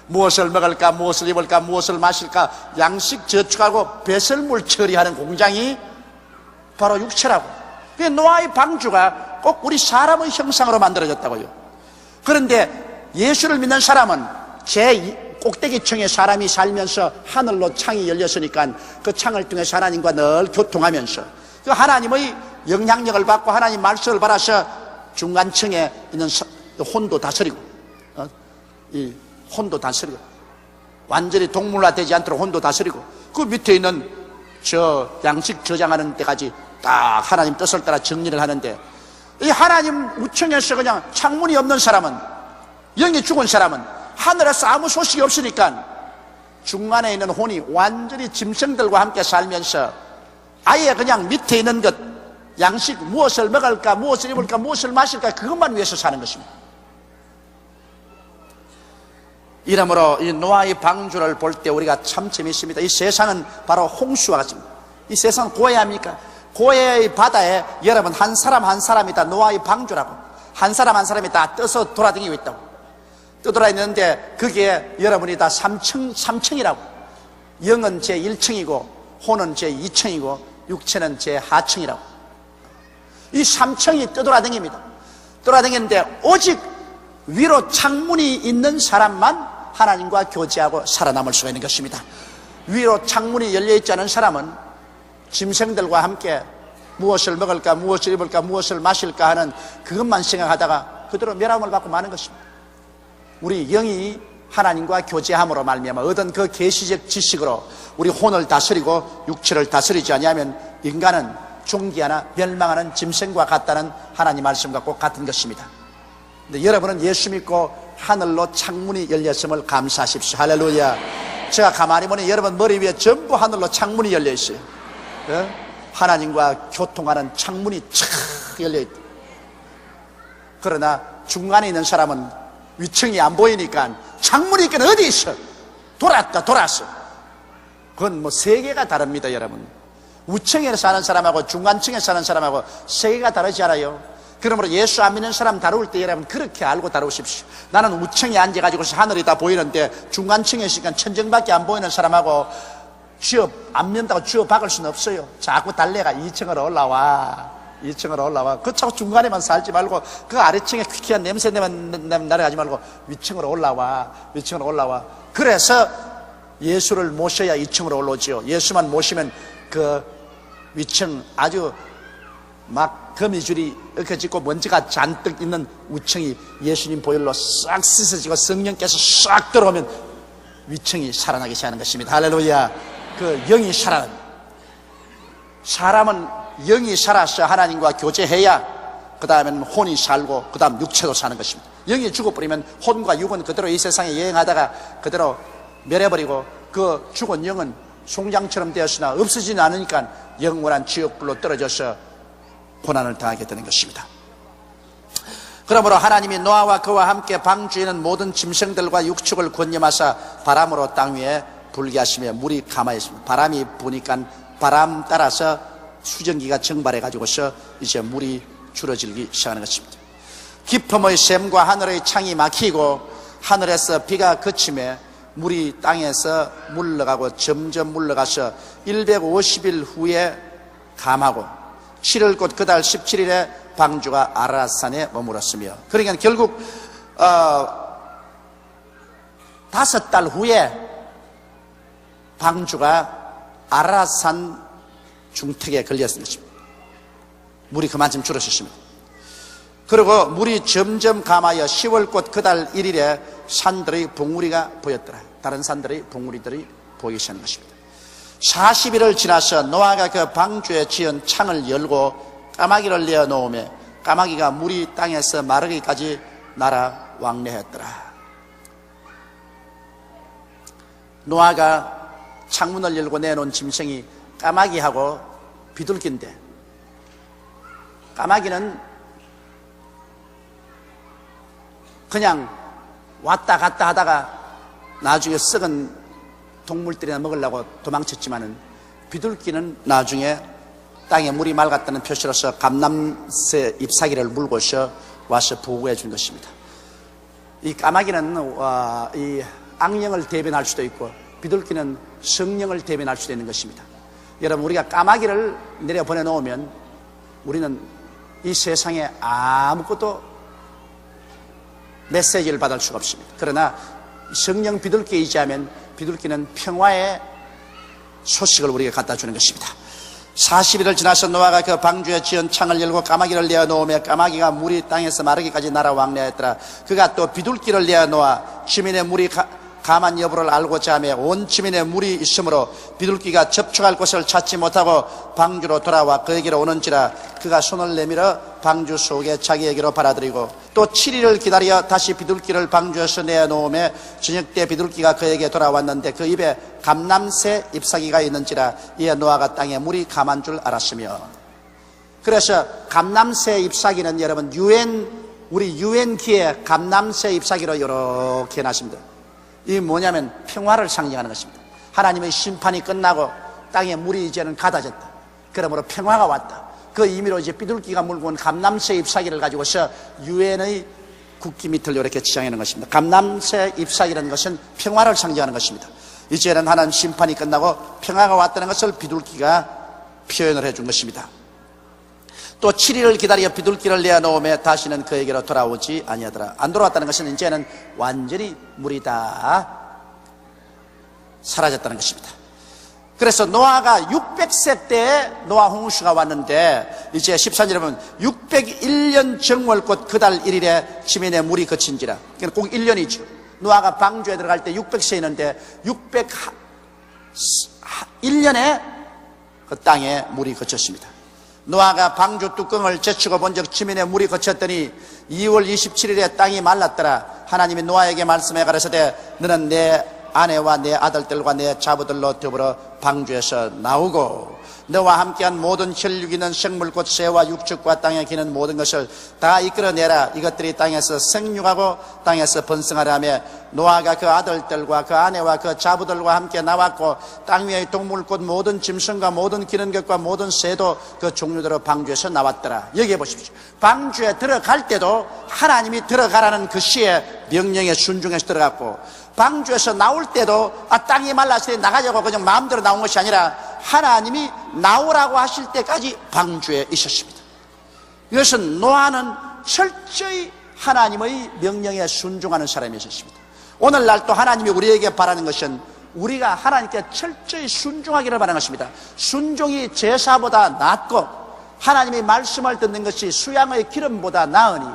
B: 무엇을 먹을까, 무엇을 입을까, 무엇을 마실까 양식 저축하고 배설물 처리하는 공장이 바로 육체라고. 노아의 방주가 꼭 우리 사람의 형상으로 만들어졌다고요. 그런데 예수를 믿는 사람은 제 꼭대기층에 사람이 살면서 하늘로 창이 열렸으니까 그 창을 통해서 하나님과 늘 교통하면서 그 하나님의 영향력을 받고 하나님 말씀을 받아서 중간층에 있는 혼도 다스리고 이 혼도 다스리고 완전히 동물화되지 않도록 혼도 다스리고 그 밑에 있는 저 양식 저장하는 데까지 딱 하나님 뜻을 따라 정리를 하는데 이 하나님 우층에서 그냥 창문이 없는 사람은 영이 죽은 사람은 하늘에서 아무 소식이 없으니까 중간에 있는 혼이 완전히 짐승들과 함께 살면서 아예 그냥 밑에 있는 것 양식 무엇을 먹을까 무엇을 입을까 무엇을 마실까 그것만 위해서 사는 것입니다. 이러므로 이 노아의 방주를 볼 때 우리가 참 재미있습니다. 이 세상은 바로 홍수와 같습니다. 이 세상은 고해합니까? 고해의 바다에 여러분 한 사람 한 사람이 다 노아의 방주라고 한 사람 한 사람이 다 떠서 돌아다니고 있다고 떠돌아 있는데 그게 여러분이 다 3층이라고 영은 제 1층이고 혼은 제 2층이고 육체는 제 하층이라고 이 3층이 떠돌아다닙니다. 떠돌아다니는데 오직 위로 창문이 있는 사람만 하나님과 교제하고 살아남을 수가 있는 것입니다. 위로 창문이 열려있지 않은 사람은 짐승들과 함께 무엇을 먹을까 무엇을 입을까 무엇을 마실까 하는 그것만 생각하다가 그대로 멸함을 받고 마는 것입니다. 우리 영이 하나님과 교제함으로 말미암아 얻은 그 계시적 지식으로 우리 혼을 다스리고 육체를 다스리지 아니하면 인간은 종기하나 멸망하는 짐승과 같다는 하나님 말씀과 꼭 같은 것입니다. 근데 여러분은 예수 믿고 하늘로 창문이 열렸음을 감사하십시오. 할렐루야. 제가 가만히 보니 여러분 머리 위에 전부 하늘로 창문이 열려 있어요. 하나님과 교통하는 창문이 촥 열려 있다. 그러나 중간에 있는 사람은 위층이 안 보이니까 창문이 있긴 어디 있어? 돌았어. 그건 세계가 다릅니다, 여러분. 우층에 사는 사람하고 중간층에 사는 사람하고 세계가 다르지 않아요? 그러므로 예수 안 믿는 사람 다룰 때 여러분 그렇게 알고 다루십시오. 나는 우층에 앉아가지고서 하늘이 다 보이는데 중간층에 있으니까 천정밖에 안 보이는 사람하고 쥐어 안 믿는다고 쥐어 박을 수는 없어요. 자꾸 달래가 2층으로 올라와. 그 자꾸 중간에만 살지 말고 그 아래층에 퀴퀴한 냄새 내면 날아가지 말고 위층으로 올라와. 그래서 예수를 모셔야 2층으로 올라오지요. 예수만 모시면 그 위층 아주 막 거미줄이 얽혀지고 먼지가 잔뜩 있는 우층이 예수님 보혈로 싹 씻어지고 성령께서 싹 들어오면 위층이 살아나기 시작하는 것입니다. 할렐루야. 그 영이 살아난 사람은 영이 살아서 하나님과 교제해야 그 다음에는 혼이 살고 그 다음 육체도 사는 것입니다. 영이 죽어버리면 혼과 육은 그대로 이 세상에 여행하다가 그대로 멸해버리고 그 죽은 영은 송장처럼 되었으나 없어지는 않으니까 영원한 지옥불로 떨어져서 고난을 당하게 되는 것입니다. 그러므로 하나님이 노아와 그와 함께 방주에 있는 모든 짐승들과 육축을 권념하사 바람으로 땅 위에 불게 하시며 물이 가만히 있습니다. 바람이 부니까 바람 따라서 수증기가 증발해 가지고서 이제 물이 줄어들기 시작하는 것입니다. 깊음의 샘과 하늘의 창이 막히고 하늘에서 비가 그치며 물이 땅에서 물러가고 점점 물러가서 150일 후에 감하고 7월 곧 그달 17일에 방주가 아라산에 머물었으며, 그러니까 결국 5달 후에 방주가 아라산 중턱에 걸렸을 것입니다. 물이 그만큼 줄었습니다. 그리고 물이 점점 감하여 10월 곧 그달 1일에 산들의 봉우리가 보였더라. 다른 산들의 봉우리들이 보이기 시작한 것입니다. 40일을 지나서 노아가 그 방주에 지은 창을 열고 까마귀를 내어 놓으며 까마귀가 물이 땅에서 마르기까지 날아 왕래했더라. 노아가 창문을 열고 내놓은 짐승이 까마귀하고 비둘기인데, 까마귀는 그냥 왔다 갔다 하다가 나중에 썩은 동물들이나 먹으려고 도망쳤지만은, 비둘기는 나중에 땅에 물이 맑았다는 표시로서 감람새 잎사귀를 물고서 와서 보호해 준 것입니다. 이 까마귀는 이 악령을 대변할 수도 있고 비둘기는 성령을 대변할 수도 있는 것입니다. 여러분, 우리가 까마귀를 내려 보내놓으면 우리는 이 세상에 아무것도 메시지를 받을 수가 없습니다. 그러나 성령 비둘기에 의지하면 비둘기는 평화의 소식을 우리에게 갖다 주는 것입니다. 40일을 지나서 노아가 그 방주에 지은 창을 열고 까마귀를 내어 놓으며 까마귀가 물이 땅에서 마르기까지 날아 왕래했더라. 그가 또 비둘기를 내어 놓아 지면의 물이 가만 여부를 알고자 하며 온 지면에 물이 있으므로 비둘기가 접촉할 곳을 찾지 못하고 방주로 돌아와 그에게로 오는지라 그가 손을 내밀어 방주 속에 자기에게로 받아들이고 또 7일을 기다려 다시 비둘기를 방주에서 내어놓으며 저녁 때 비둘기가 그에게 돌아왔는데 그 입에 감람새 잎사귀가 있는지라 이에 노아가 땅에 물이 감한 줄 알았으며. 그래서 감람새 잎사귀는 여러분 우리 유엔기에 감람새 잎사귀로 이렇게 해놨습니다. 이게 뭐냐면 평화를 상징하는 것입니다. 하나님의 심판이 끝나고 땅에 물이 이제는 가다졌다. 그러므로 평화가 왔다. 그 의미로 이제 비둘기가 물고 온 감람새 잎사귀를 가지고서 유엔의 국기 밑을 이렇게 지정하는 것입니다. 감람새 잎사귀라는 것은 평화를 상징하는 것입니다. 이제는 하나님 심판이 끝나고 평화가 왔다는 것을 비둘기가 표현을 해준 것입니다. 또 7일을 기다려 비둘기를 내어놓으며 다시는 그에게로 돌아오지 아니하더라. 안 돌아왔다는 것은 이제는 완전히 물이 다 사라졌다는 것입니다. 그래서 노아가 600세 때에 노아 홍수가 왔는데 이제 14절에 보면 601년 정월꽃 그달 1일에 지면에 물이 그친지라. 그러니까 꼭 1년이죠. 노아가 방주에 들어갈 때 600세였는데 601년에 그 땅에 물이 그쳤습니다. 노아가 방주 뚜껑을 제치고 본즉 지면에 물이 그쳤더니 2월 27일에 땅이 말랐더라. 하나님이 노아에게 말씀해 가라사대 너는 내 아내와 내 아들들과 내 자부들로 더불어 방주에서 나오고 너와 함께한 모든 혈육 있는 생물 곧 새와 육축과 땅에 기는 모든 것을 다 이끌어내라. 이것들이 땅에서 생육하고 땅에서 번성하려 하며 노아가 그 아들들과 그 아내와 그 자부들과 함께 나왔고 땅 위의 동물 곧 모든 짐승과 모든 기는 것과 모든 새도 그 종류대로 방주에서 나왔더라. 여기에 보십시오. 방주에 들어갈 때도 하나님이 들어가라는 그 시의 명령에 순종해서 들어갔고 방주에서 나올 때도 땅이 말랐을 때 나가자고 그냥 마음대로 나온 것이 아니라 하나님이 나오라고 하실 때까지 방주에 있었습니다. 이것은 노아는 철저히 하나님의 명령에 순종하는 사람이었습니다. 오늘날 또 하나님이 우리에게 바라는 것은 우리가 하나님께 철저히 순종하기를 바라는 것입니다. 순종이 제사보다 낫고 하나님의 말씀을 듣는 것이 수양의 기름보다 나으니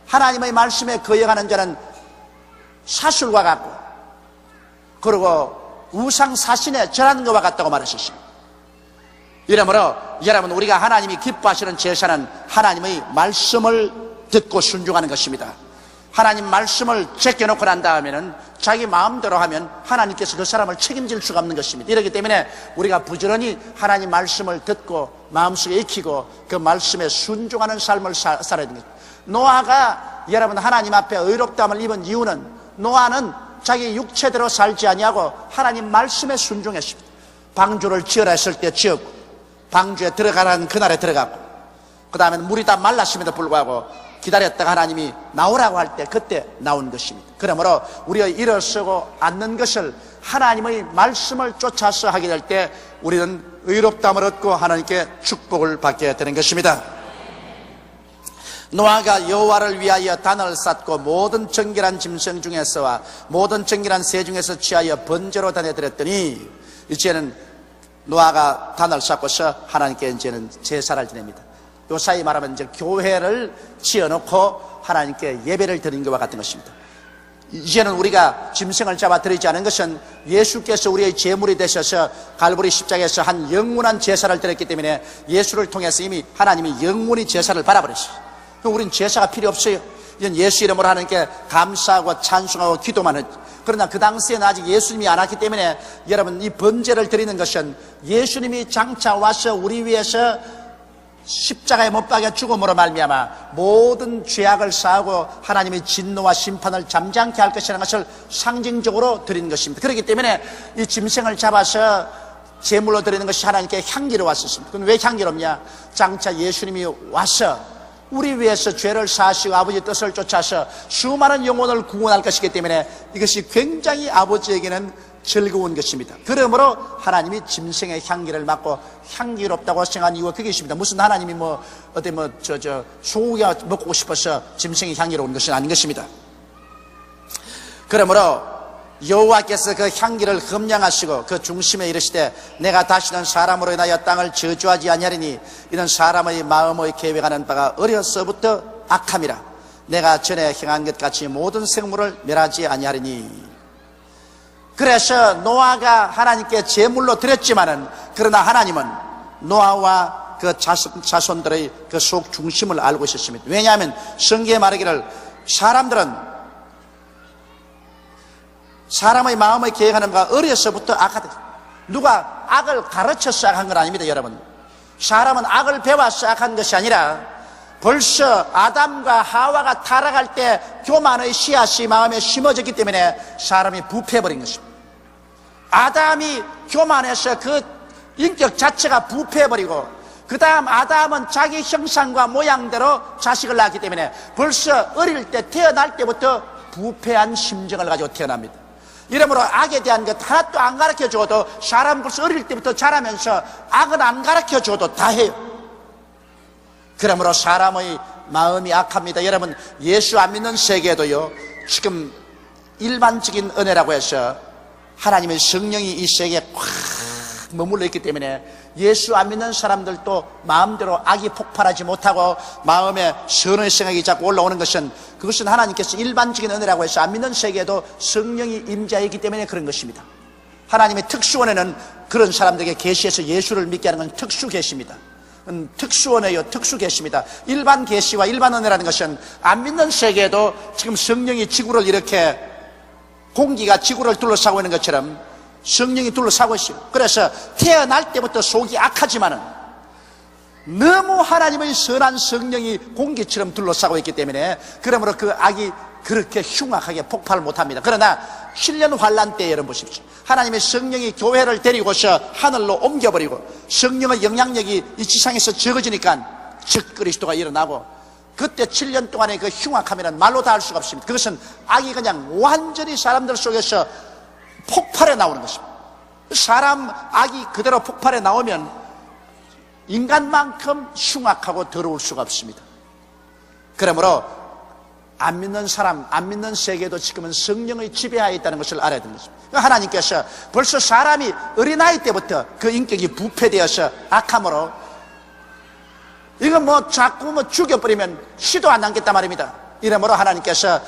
B: 하나님의 말씀에 거역하는 자는 사술과 같고 그리고 우상 사신에 절하는 것과 같다고 말하셨습니다. 이러므로 여러분 우리가 하나님이 기뻐하시는 제사는 하나님의 말씀을 듣고 순종하는 것입니다. 하나님 말씀을 제껴놓고 난 다음에는 자기 마음대로 하면 하나님께서 그 사람을 책임질 수가 없는 것입니다. 이렇기 때문에 우리가 부지런히 하나님 말씀을 듣고 마음속에 익히고 그 말씀에 순종하는 삶을 살아야 됩니다. 노아가 여러분 하나님 앞에 의롭다함을 입은 이유는 노아는 자기 육체대로 살지 아니하고 하나님 말씀에 순종했습니다. 방주를 지으라 했을 때 지었고, 방주에 들어가라는 그날에 들어갔고, 그 다음에 물이 다 말랐음에도 불구하고 기다렸다가 하나님이 나오라고 할 때 그때 나온 것입니다. 그러므로 우리가 일어서고 앉는 것을 하나님의 말씀을 쫓아서 하게 될 때 우리는 의롭다함을 얻고 하나님께 축복을 받게 되는 것입니다. 노아가 여호와를 위하여 단을 쌓고 모든 정결한 짐승 중에서와 모든 정결한 새 중에서 취하여 번제로 다녀드렸더니 이제는 노아가 단을 쌓고서 하나님께 이제는 제사를 지냅니다. 요사이 말하면 이제 교회를 지어놓고 하나님께 예배를 드리는 것과 같은 것입니다. 이제는 우리가 짐승을 잡아 드리지 않은 것은 예수께서 우리의 제물이 되셔서 갈보리 십자가에서 한 영원한 제사를 드렸기 때문에 예수를 통해서 이미 하나님이 영원히 제사를 받아버렸어요. 우린 제사가 필요 없어요. 이젠 예수 이름으로 하나님께 감사하고 찬송하고 기도만 하죠. 그러나 그 당시에는 아직 예수님이 안 왔기 때문에 여러분 이 번제를 드리는 것은 예수님이 장차 와서 우리 위해서 십자가에 못 박여 죽음으로 말미암아 모든 죄악을 사하고 하나님의 진노와 심판을 잠잠케 할 것이라는 것을 상징적으로 드리는 것입니다. 그렇기 때문에 이 짐승을 잡아서 제물로 드리는 것이 하나님께 향기로웠습니다. 그럼 왜 향기롭냐? 장차 예수님이 와서 우리 위해서 죄를 사하시고 아버지의 뜻을 쫓아서 수많은 영혼을 구원할 것이기 때문에 이것이 굉장히 아버지에게는 즐거운 것입니다. 그러므로 하나님이 짐승의 향기를 맡고 향기롭다고 생각한 이유가 그게 있습니다. 무슨 하나님이 소고기가 먹고 싶어서 짐승이 향기로운 것은 아닌 것입니다. 그러므로 여호와께서 그 향기를 흠량하시고 그 중심에 이르시되 내가 다시는 사람으로 인하여 땅을 저주하지 아니하리니 이는 사람의 마음의 계획하는 바가 어려서부터 악함이라. 내가 전에 행한 것 같이 모든 생물을 멸하지 아니하리니. 그래서 노아가 하나님께 제물로 드렸지만은 그러나 하나님은 노아와 그 자손들의 그 속 중심을 알고 있었습니다. 왜냐하면 성경에 말하기를 사람의 마음을 계획하는 바가 어려서부터 악하다. 누가 악을 가르쳐서 악한 건 아닙니다, 여러분. 사람은 악을 배워서 악한 것이 아니라 벌써 아담과 하와가 타락할 때 교만의 씨앗이 마음에 심어졌기 때문에 사람이 부패해버린 것입니다. 아담이 교만해서 그 인격 자체가 부패해버리고 그 다음 아담은 자기 형상과 모양대로 자식을 낳았기 때문에 벌써 어릴 때 태어날 때부터 부패한 심정을 가지고 태어납니다. 이러므로 악에 대한 것 하나도 안 가르쳐줘도 사람 벌써 어릴 때부터 자라면서 악은 안 가르쳐줘도 다 해요. 그러므로 사람의 마음이 악합니다. 여러분, 예수 안 믿는 세계에도요 지금 일반적인 은혜라고 해서 하나님의 성령이 이 세계에 꽉 머물러 있기 때문에 예수 안 믿는 사람들도 마음대로 악이 폭발하지 못하고 마음에 선의 생각이 자꾸 올라오는 것은 그것은 하나님께서 일반적인 은혜라고 해서 안 믿는 세계에도 성령이 임재하기 때문에 그런 것입니다. 하나님의 특수원에는 그런 사람들에게 계시해서 예수를 믿게 하는 건 특수 계시입니다. 특수원에요, 특수 계시입니다. 일반 계시와 일반 은혜라는 것은 안 믿는 세계에도 지금 성령이 지구를 이렇게 공기가 지구를 둘러싸고 있는 것처럼 성령이 둘러싸고 있어요. 그래서 태어날 때부터 속이 악하지만은 너무 하나님의 선한 성령이 공기처럼 둘러싸고 있기 때문에 그러므로 그 악이 그렇게 흉악하게 폭발을 못합니다. 그러나 7년 환란 때 여러분 보십시오. 하나님의 성령이 교회를 데리고서 하늘로 옮겨버리고 성령의 영향력이 이 지상에서 적어지니까 적그리스도가 일어나고 그때 7년 동안의 그 흉악함이란 말로 다 할 수가 없습니다. 그것은 악이 그냥 완전히 사람들 속에서 폭발해 나오는 것입니다. 사람 악이 그대로 폭발해 나오면 인간만큼 흉악하고 더러울 수가 없습니다. 그러므로 안 믿는 사람, 안 믿는 세계도 지금은 성령의 지배하에 있다는 것을 알아야 되는 것입니다. 하나님께서 벌써 사람이 어린아이 때부터 그 인격이 부패되어서 악함으로 이거 자꾸 죽여버리면 시도 안 남겠단 말입니다. 이러므로 하나님께서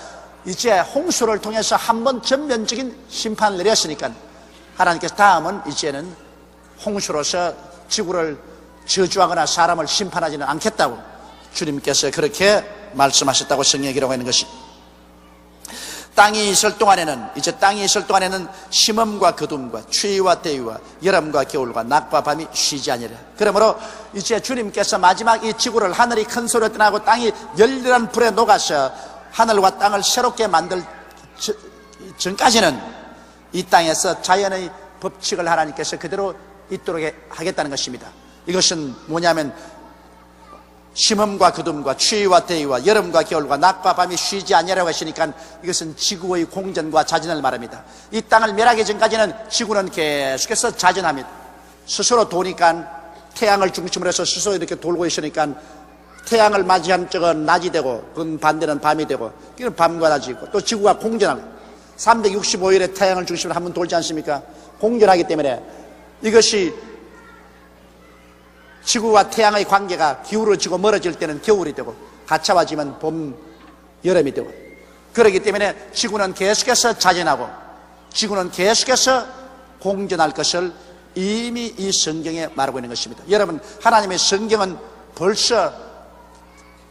B: 이제 홍수를 통해서 한번 전면적인 심판을 내렸으니까 하나님께서 다음은 이제는 홍수로서 지구를 저주하거나 사람을 심판하지는 않겠다고 주님께서 그렇게 말씀하셨다고 성경에 기록하고 있는 것이. 땅이 있을 동안에는 심음과 거둠과 추위와 더위와 여름과 겨울과 낮과 밤이 쉬지 아니라. 그러므로 이제 주님께서 마지막 이 지구를 하늘이 큰 소리로 떠나고 땅이 열렬한 불에 녹아서 하늘과 땅을 새롭게 만들 전까지는 이 땅에서 자연의 법칙을 하나님께서 그대로 있도록 하겠다는 것입니다. 이것은 뭐냐면 심음과 거둠과 추위와 더위와 여름과 겨울과 낮과 밤이 쉬지 아니하라고 하시니까 이것은 지구의 공전과 자전을 말합니다. 이 땅을 멸하기 전까지는 지구는 계속해서 자전합니다. 스스로 도니까 태양을 중심으로 해서 스스로 이렇게 돌고 있으니까 태양을 맞이한 쪽은 낮이 되고 그 반대는 밤이 되고 이건 밤과 낮이 있고 또 지구가 공전하고 365일에 태양을 중심으로 한번 돌지 않습니까? 공전하기 때문에 이것이 지구와 태양의 관계가 기울어지고 멀어질 때는 겨울이 되고 가차와지면 봄, 여름이 되고 그렇기 때문에 지구는 계속해서 자전하고 지구는 계속해서 공전할 것을 이미 이 성경에 말하고 있는 것입니다. 여러분, 하나님의 성경은 벌써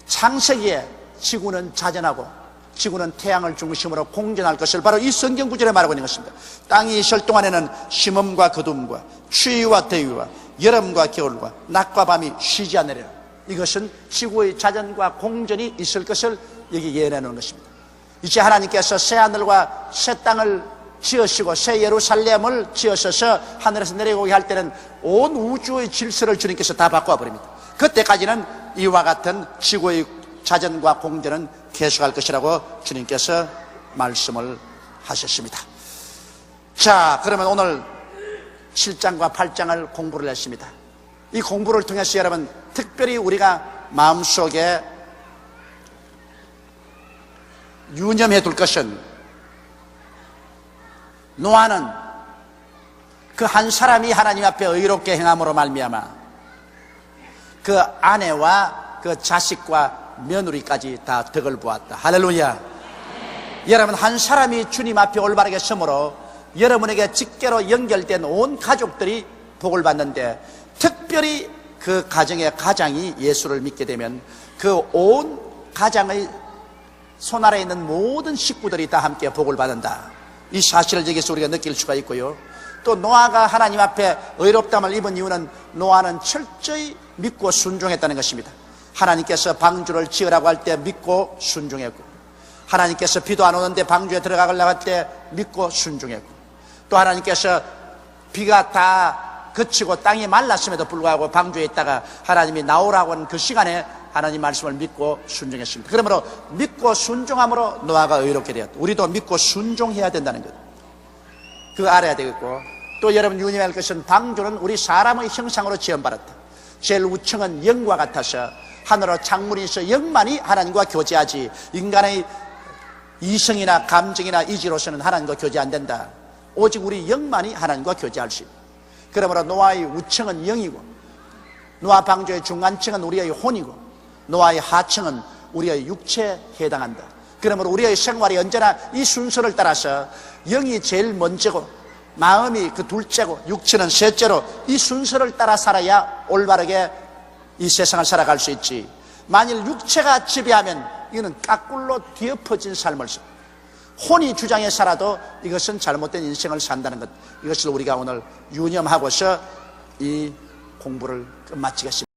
B: 창세기에 지구는 자전하고 지구는 태양을 중심으로 공전할 것을 바로 이 성경 구절에 말하고 있는 것입니다. 땅이 있을 동안에는 심음과 거둠과 추위와 더위와 여름과 겨울과 낮과 밤이 쉬지 않으리라. 이것은 지구의 자전과 공전이 있을 것을 여기 예언해 놓은 것입니다. 이제 하나님께서 새 하늘과 새 땅을 지으시고 새 예루살렘을 지으셔서 하늘에서 내려오게 할 때는 온 우주의 질서를 주님께서 다 바꿔 버립니다. 그때까지는 이와 같은 지구의 자전과 공전은 계속할 것이라고 주님께서 말씀을 하셨습니다. 자, 그러면 오늘 7장과 8장을 공부를 했습니다. 이 공부를 통해서 여러분 특별히 우리가 마음속에 유념해 둘 것은 노아는 그 한 사람이 하나님 앞에 의롭게 행함으로 말미암아 그 아내와 그 자식과 며느리까지 다 덕을 보았다. 할렐루야. 여러분, 한 사람이 주님 앞에 올바르게 서므로 여러분에게 직계로 연결된 온 가족들이 복을 받는데 특별히 그 가정의 가장이 예수를 믿게 되면 그 온 가장의 손아래에 있는 모든 식구들이 다 함께 복을 받는다. 이 사실을 여기서 우리가 느낄 수가 있고요. 또 노아가 하나님 앞에 의롭다함을 입은 이유는 노아는 철저히 믿고 순종했다는 것입니다. 하나님께서 방주를 지으라고 할 때 믿고 순종했고, 하나님께서 비도 안 오는데 방주에 들어가려고 할 때 믿고 순종했고, 또 하나님께서 비가 다 그치고 땅이 말랐음에도 불구하고 방주에 있다가 하나님이 나오라고 하는 그 시간에 하나님 말씀을 믿고 순종했습니다. 그러므로 믿고 순종함으로 노아가 의롭게 되었다. 우리도 믿고 순종해야 된다는 것, 그거 알아야 되겠고, 또 여러분 유념할 것은 방주는 우리 사람의 형상으로 지음받았다. 제일 우층은 영과 같아서 하늘로 창문이 있어 영만이 하나님과 교제하지 인간의 이성이나 감정이나 이지로서는 하나님과 교제 안 된다. 오직 우리 영만이 하나님과 교제할 수 있다. 그러므로 노아의 우층은 영이고, 노아 방주의 중간층은 우리의 혼이고, 노아의 하층은 우리의 육체에 해당한다. 그러므로 우리의 생활이 언제나 이 순서를 따라서 영이 제일 먼저고 마음이 그 둘째고 육체는 셋째로 이 순서를 따라 살아야 올바르게 이 세상을 살아갈 수 있지. 만일 육체가 지배하면 이거는 까꿀로 뒤엎어진 삶을 살, 혼이 주장해 살아도 이것은 잘못된 인생을 산다는 것, 이것을 우리가 오늘 유념하고서 이 공부를 끝마치겠습니다.